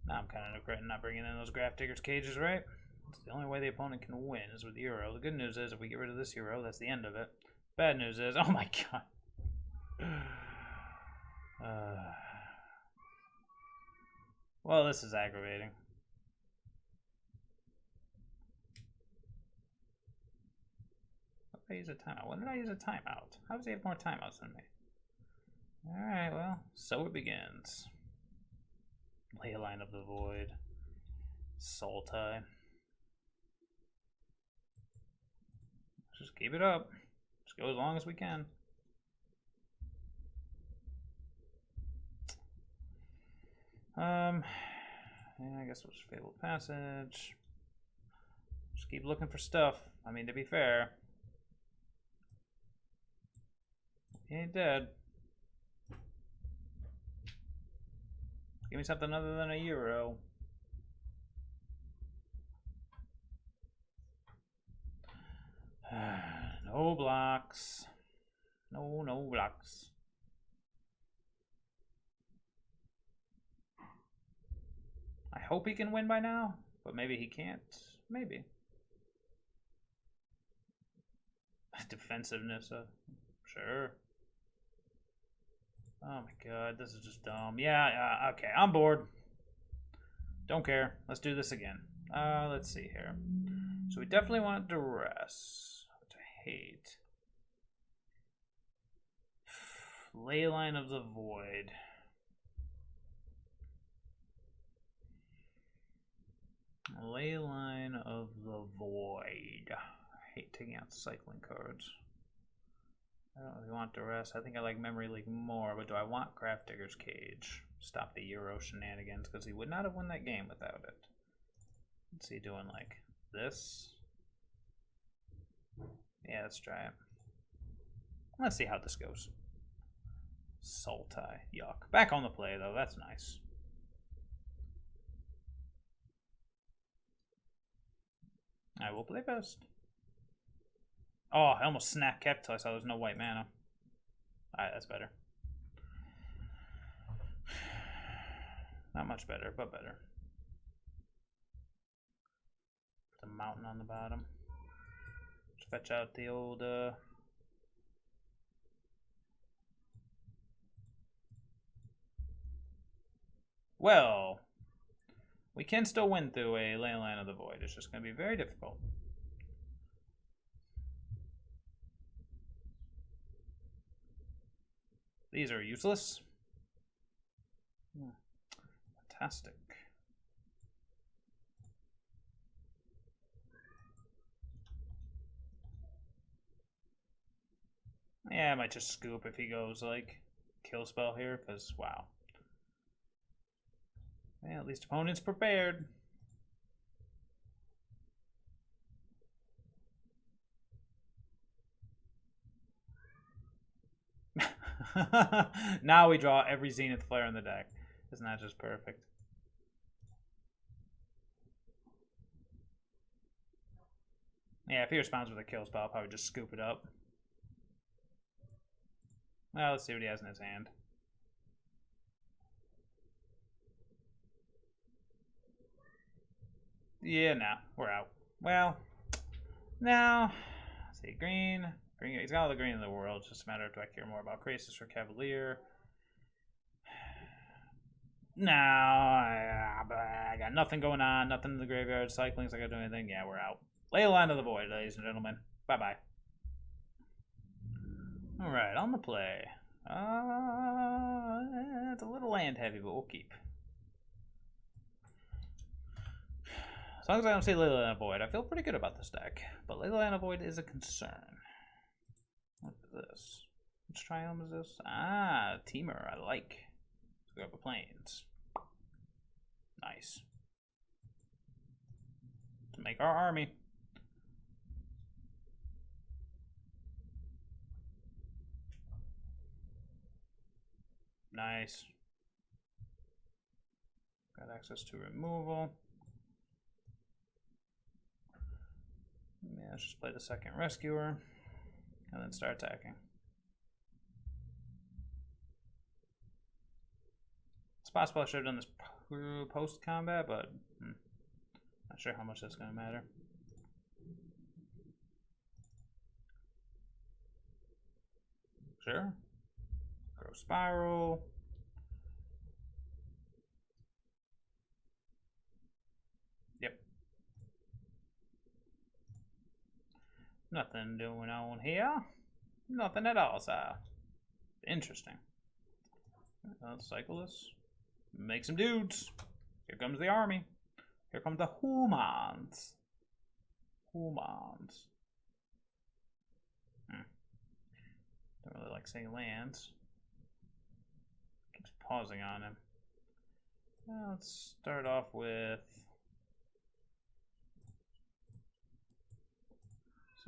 A: Now I'm kind of regretting not bringing in those Graph Digger's cages, right? It's the only way the opponent can win is with the Euro. The good news is if we get rid of this Euro, that's the end of it. Bad news is, oh my god. Well, this is aggravating. What did I use a timeout? When did I use a timeout? How does he have more timeouts than me? Alright, well, so it begins. Leyline of the Void. Sultai. Just keep it up. Just go as long as we can. Yeah, I guess it was Fabled Passage. Just keep looking for stuff. I mean, to be fair, he ain't dead. Give me something other than a Euro. No blocks. No blocks. I hope he can win by now, but maybe he can't. Maybe. Defensiveness, sure. Oh my god, this is just dumb. Yeah, okay, I'm bored. Don't care. Let's do this again. Let's see here. So we definitely want duress, which I hate. Leyline of the Void. Leyline of the Void. I hate taking out cycling cards. I don't really want duress. I think I like Memory League more, but do I want Graph Digger's Cage? Stop the Euro shenanigans, because he would not have won that game without it. What's he doing, like this? Yeah, let's try it. Let's see how this goes. Sultai. Yuck. Back on the play, though. That's nice. I will play best. Oh, I almost snapped kept till I saw there's no white mana. Alright, that's better. Not much better, but better. Put the mountain on the bottom. Just fetch out the old Well, we can still win through a Leyline of the Void. It's just going to be very difficult. These are useless. Fantastic. Yeah, I might just scoop if he goes, like, kill spell here, because, wow. Yeah, at least opponent's prepared. Now we draw every Zenith Flare in the deck. Isn't that just perfect? Yeah, if he responds with a kill spell, I'll probably just scoop it up. Well, let's see what he has in his hand. Yeah, no, we're out. Well, now, let's see, green. He's got all the green in the world. It's just a matter of do I care more about Krasis or Cavalier. No, I got nothing going on. Nothing in the graveyard. Cycling's not going to do anything. Yeah, we're out. Ley Line of the Void, ladies and gentlemen. Bye-bye. Alright, on the play. It's a little land heavy, but we'll keep. As long as I don't see Ley Line of the Void, I feel pretty good about this deck. But Ley Line of the Void is a concern. What is this? Which triumph is this? Ah, Teamer, I like. Let's go up the plains. Nice. To make our army. Nice. Got access to removal. Yeah, let's just play the second Rescuer. And then start attacking. It's possible I should have done this post-combat, but not sure how much that's going to matter. Sure. Grow Spiral. Yep. Nothing doing on here. Nothing at all, sir. Interesting. Let's cycle this. Make some dudes. Here comes the army. Here come the humans. Humans. Don't really like saying lands. Keeps pausing on him. Well, let's start off with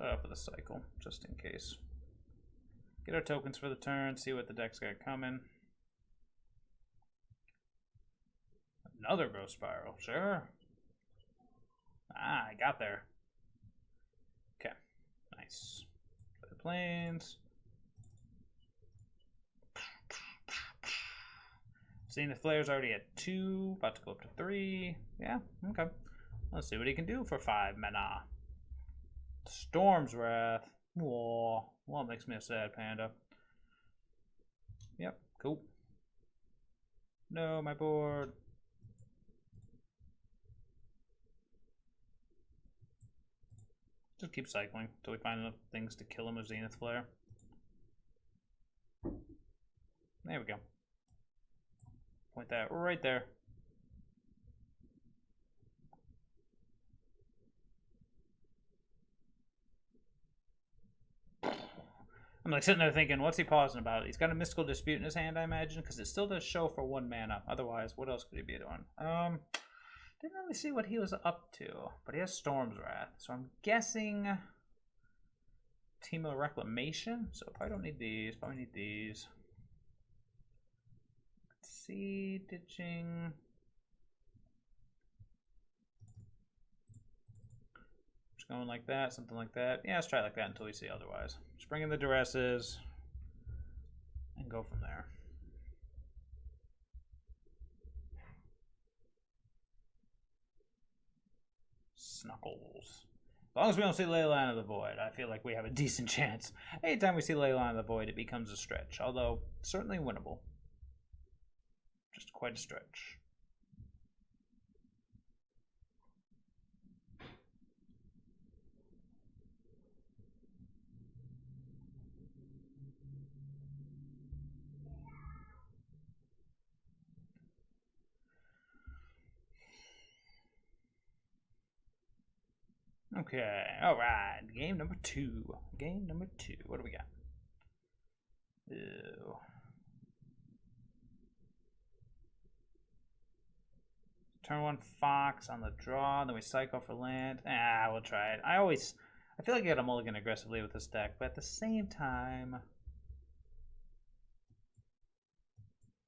A: a cycle, just in case. Get our tokens for the turn, see what the deck's got coming. Another Growth Spiral, sure. Ah, I got there. Okay, nice. Play the plains. Seeing the Flare's already at 2, about to go up to 3. Yeah, okay. Let's see what he can do for 5 mana. Storm's Wrath. Whoa, well, it makes me a sad panda. Yep, cool. No, my board. Just keep cycling until we find enough things to kill him with Zenith Flare. There we go. Point that right there. I'm like sitting there thinking, what's he pausing about? He's got a Mystical Dispute in his hand, I imagine, because it still does show for 1 mana. Otherwise, what else could he be doing? Didn't really see what he was up to, but he has Storm's Wrath, so I'm guessing Teemo Reclamation. So if I don't need these, probably need these. Let's see, ditching. Just going like that, something like that. Yeah, let's try like that until we see otherwise. Just bring in the Duresses and go from there. Snuggles. As long as we don't see Ley Line of the Void, I feel like we have a decent chance. Anytime we see Ley Line of the Void, it becomes a stretch, although certainly winnable. Just quite a stretch. Okay, alright. Game number 2. Game number 2. What do we got? Ew. Turn 1 Fox on the draw, then we cycle for land. Ah, we'll try it. I feel like I got a mulligan aggressively with this deck, but at the same time,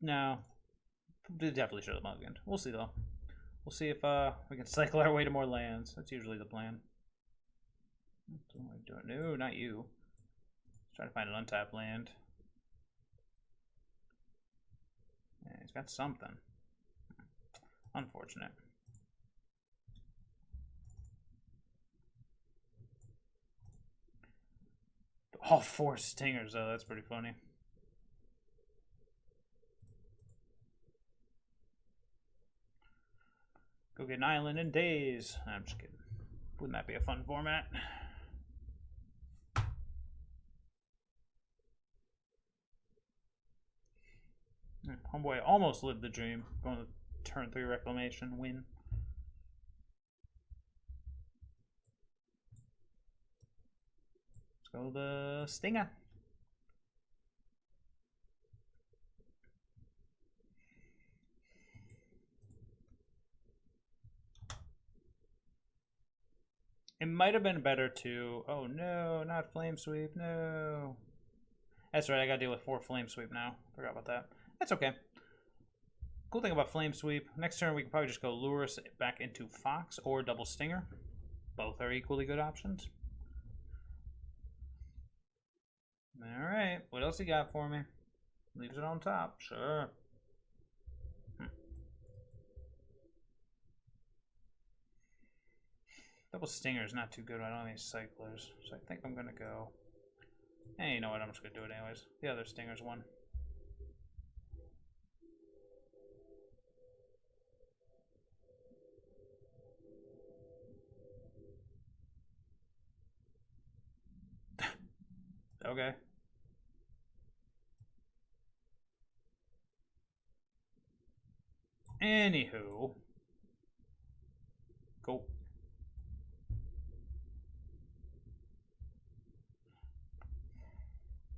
A: No. Definitely should have mulliganed. We'll see, though. We'll see if we can cycle our way to more lands. That's usually the plan. What am I doing? No, not you. Let's try to find an untapped land. Yeah, he's got something. Unfortunate. All 4 stingers, though. That's pretty funny. Go get an island in days. I'm just kidding. Wouldn't that be a fun format? Homeboy almost lived the dream. Going to turn 3 reclamation, win. Let's go the Stinger. It might have been better to... Oh no, not Flame Sweep, no. That's right, I gotta deal with 4 Flame Sweep now. Forgot about that. That's okay. Cool thing about Flame Sweep, next turn we can probably just go Lurus back into Fox or double Stinger. Both are equally good options. Alright, what else you got for me? Leaves it on top, sure. Double Stinger is not too good on these cyclers, so I think I'm gonna go... Hey, you know what, I'm just gonna do it anyways. The other Stinger's one. Okay. Anywho. Cool.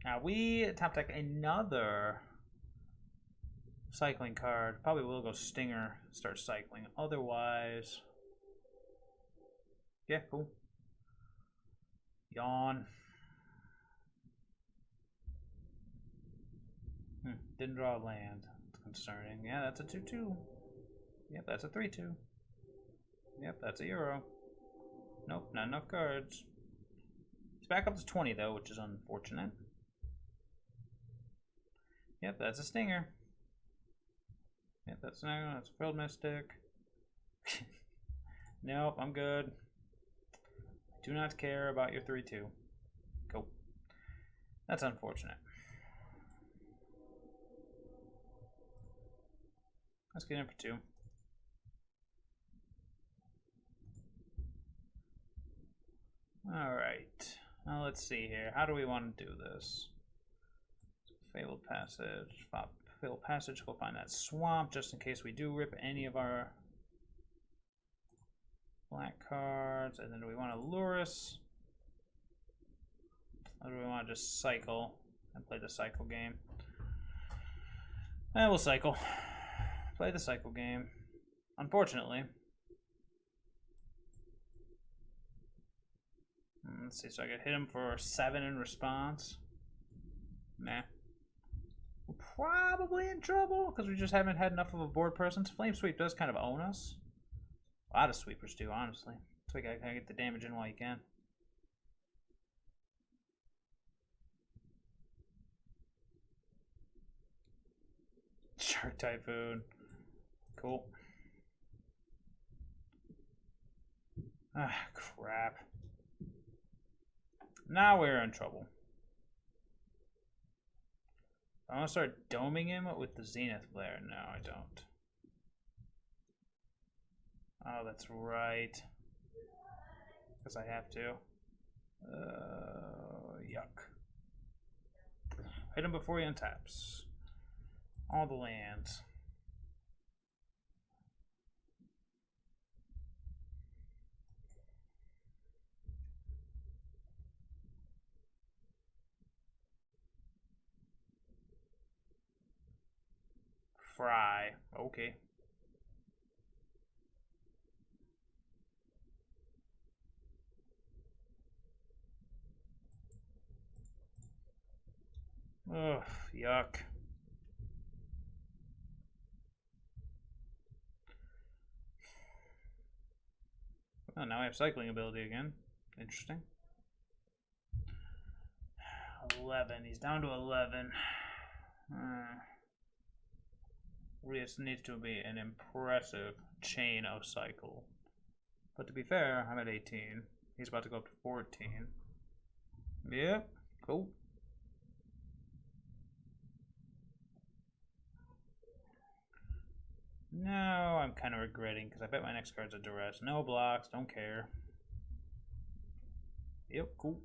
A: Now we top deck another cycling card. Probably will go Stinger, start cycling. Otherwise... Yeah, cool. Yawn. Didn't draw a land. It's concerning. Yeah, that's a 2-2. Yep, that's a 3-2. Yep, that's a Euro. Nope, not enough cards. It's back up to 20, though, which is unfortunate. Yep, that's a Stinger. Yep, that's a Field Mystic. Nope, I'm good. Do not care about your 3-2. Cool. That's unfortunate. Let's get in for 2. Alright. Now let's see here. How do we want to do this? Fabled Passage. Fabled Passage. Go find that swamp just in case we do rip any of our black cards. And then do we want to Lurus? Or do we want to just cycle and play the cycle game? We'll cycle. Play the cycle game. Unfortunately. Let's see, so I could hit him for 7 in response. Nah. We're probably in trouble because we just haven't had enough of a board presence. Flame Sweep does kind of own us. A lot of sweepers do, honestly. So you gotta get the damage in while you can. Shark Typhoon. Cool. Ah, crap. Now we're in trouble. I want to start doming him with the Zenith Flare. No, I don't. Oh, that's right. Because I have to. Yuck. Hit him before he untaps. All the lands. Fry. Okay. Ugh, yuck. Oh, now I have cycling ability again. Interesting. 11. He's down to 11. This needs to be an impressive chain of cycle. But to be fair, I'm at 18. He's about to go up to 14. Yep, cool. Now I'm kind of regretting because I bet my next card's a duress. No blocks, don't care. Yep, cool.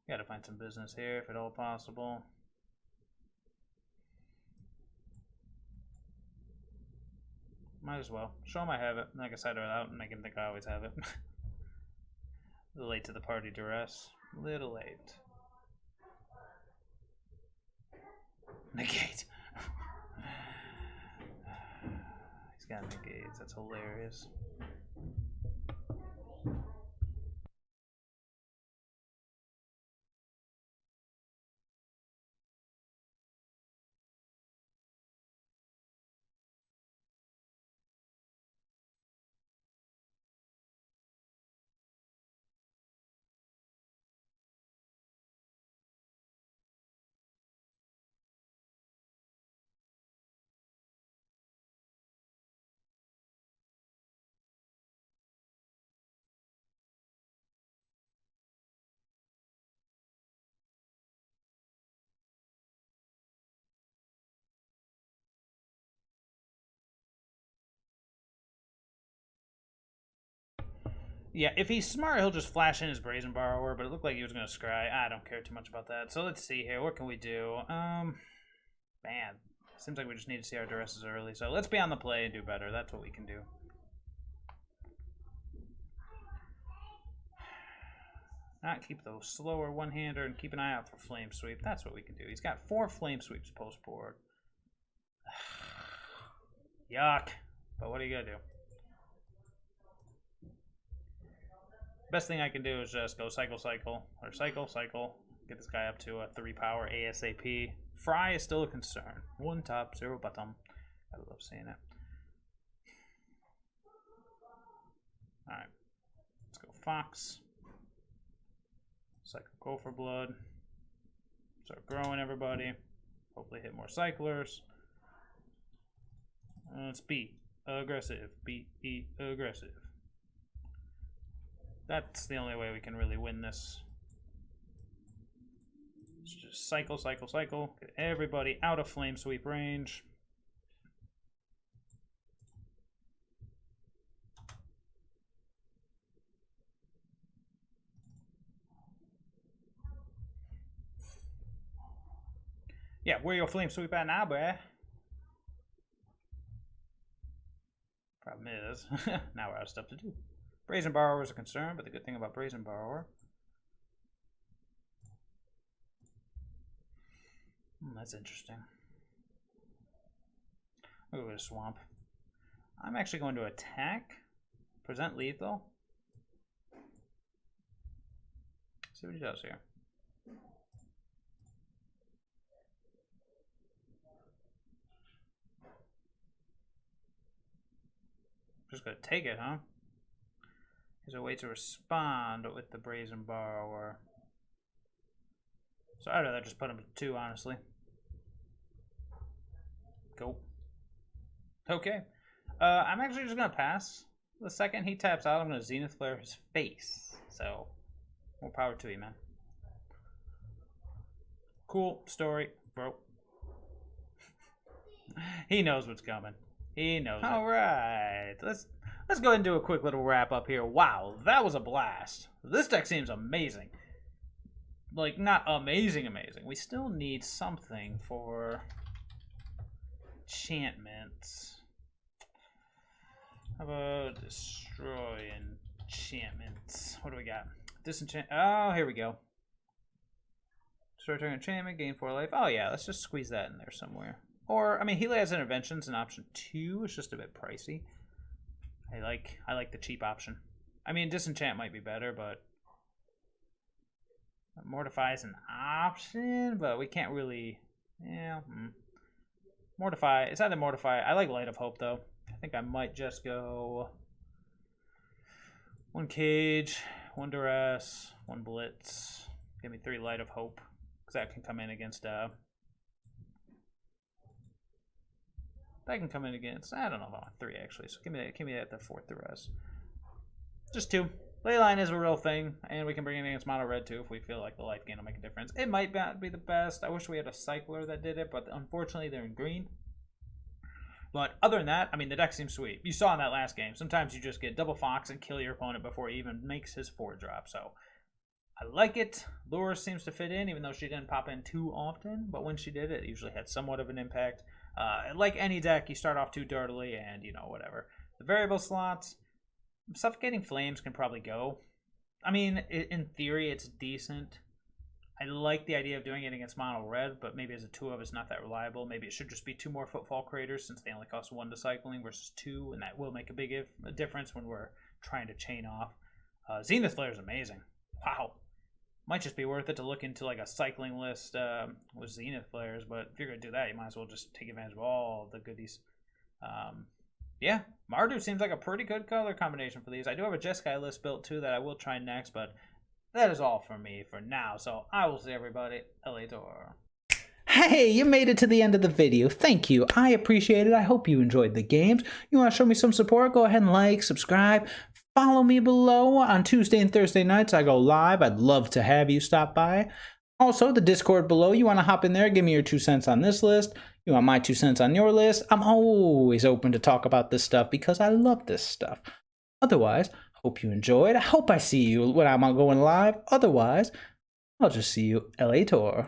A: Gotta find some business here if at all possible. Might as well. Show him I have it. I can side it out and make him think I always have it. A little late to the party, duress. Little late. Negate. He's got negates. That's hilarious. Yeah, if he's smart, he'll just flash in his Brazen Borrower, but it looked like he was going to scry. I don't care too much about that. So let's see here. What can we do? Man, seems like we just need to see our duresses early. So let's be on the play and do better. That's what we can do. Not keep those slower one-hander and keep an eye out for Flame Sweep. That's what we can do. He's got 4 Flame Sweeps post-board. Yuck. But what are you going to do? Best thing I can do is just go cycle, or cycle, get this guy up to a 3 power ASAP. Fry is still a concern. 1 top, 0 bottom. I love saying it. Alright. Let's go Fox. Cycle Gopher Blood. Start growing everybody. Hopefully hit more cyclers. Let's be aggressive. Be aggressive. That's the only way we can really win this. Let's just cycle. Get everybody out of Flame Sweep range. Yeah, where your Flame Sweep at now, bruh? Problem is, now we're out of stuff to do. Brazen Borrower is a concern, but the good thing about Brazen Borrower... that's interesting. I'll go to Swamp. I'm actually going to attack. Present lethal. See what he does here. Just gonna take it, huh? There's a way to respond with the Brazen Borrower. So I'd rather just put him to 2, honestly. Go. Okay. I'm actually just gonna pass. The second he taps out, I'm gonna Zenith Flare his face. So, more power to you, man. Cool story, bro. He knows what's coming. He knows. All right, let's go ahead and do a quick little wrap up here. Wow, that was a blast. This deck seems amazing. Like, not amazing. We still need something for enchantments. How about destroy enchantments? What do we got? Disenchant. Oh, here we go. Destroy target enchantment, gain 4 life. Oh yeah, let's just squeeze that in there somewhere. Or, I mean, Heliod's Intervention's an option 2. It's just a bit pricey. I like the cheap option. I mean, Disenchant might be better, but Mortify is an option, but we can't really Yeah. Mortify. It's either Mortify. I like Light of Hope, though. I think I might just go 1 Cage, 1 Duress, 1 Blitz. Give me 3 Light of Hope. Because that can come in against... that can come in against... I don't know if I want 3, actually. So give me that the 4th Duress. Just 2. Leyline is a real thing, and we can bring it against mono red too if we feel like the life gain will make a difference. It might not be the best. I wish we had a cycler that did it, but unfortunately they're in green. But other than that, I mean, the deck seems sweet. You saw in that last game, sometimes you just get double Fox and kill your opponent before he even makes his 4-drop. So I like it. Lure seems to fit in, even though she didn't pop in too often. But when she did, it usually had somewhat of an impact. Like any deck, you start off too dirtily and, you know, whatever. The variable slots... Suffocating Flames can probably go. I mean, in theory, it's decent. I like the idea of doing it against mono red, but maybe as a 2 of it's not that reliable. Maybe it should just be 2 more Footfall Craters since they only cost 1 to cycling versus 2, and that will make a big difference when we're trying to chain off. Zenith Flare is amazing. Wow. Might just be worth it to look into like a cycling list with Zenith Flares, but if you're going to do that, you might as well just take advantage of all the goodies. Yeah, Mardu seems like a pretty good color combination for these. I do have a Jeskai list built too that I will try next, but that is all for me for now. So I will see everybody later. Hey, you made it to the end of the video. Thank you. I appreciate it. I hope you enjoyed the games. You want to show me some support? Go ahead and like, subscribe. Follow me below. On Tuesday and Thursday nights, I go live. I'd love to have you stop by. Also, the Discord below, you want to hop in there, give me your 2 cents on this list. You want my 2 cents on your list? I'm always open to talk about this stuff because I love this stuff. Otherwise, hope you enjoyed. I hope I see you when I'm going live. Otherwise, I'll just see you later.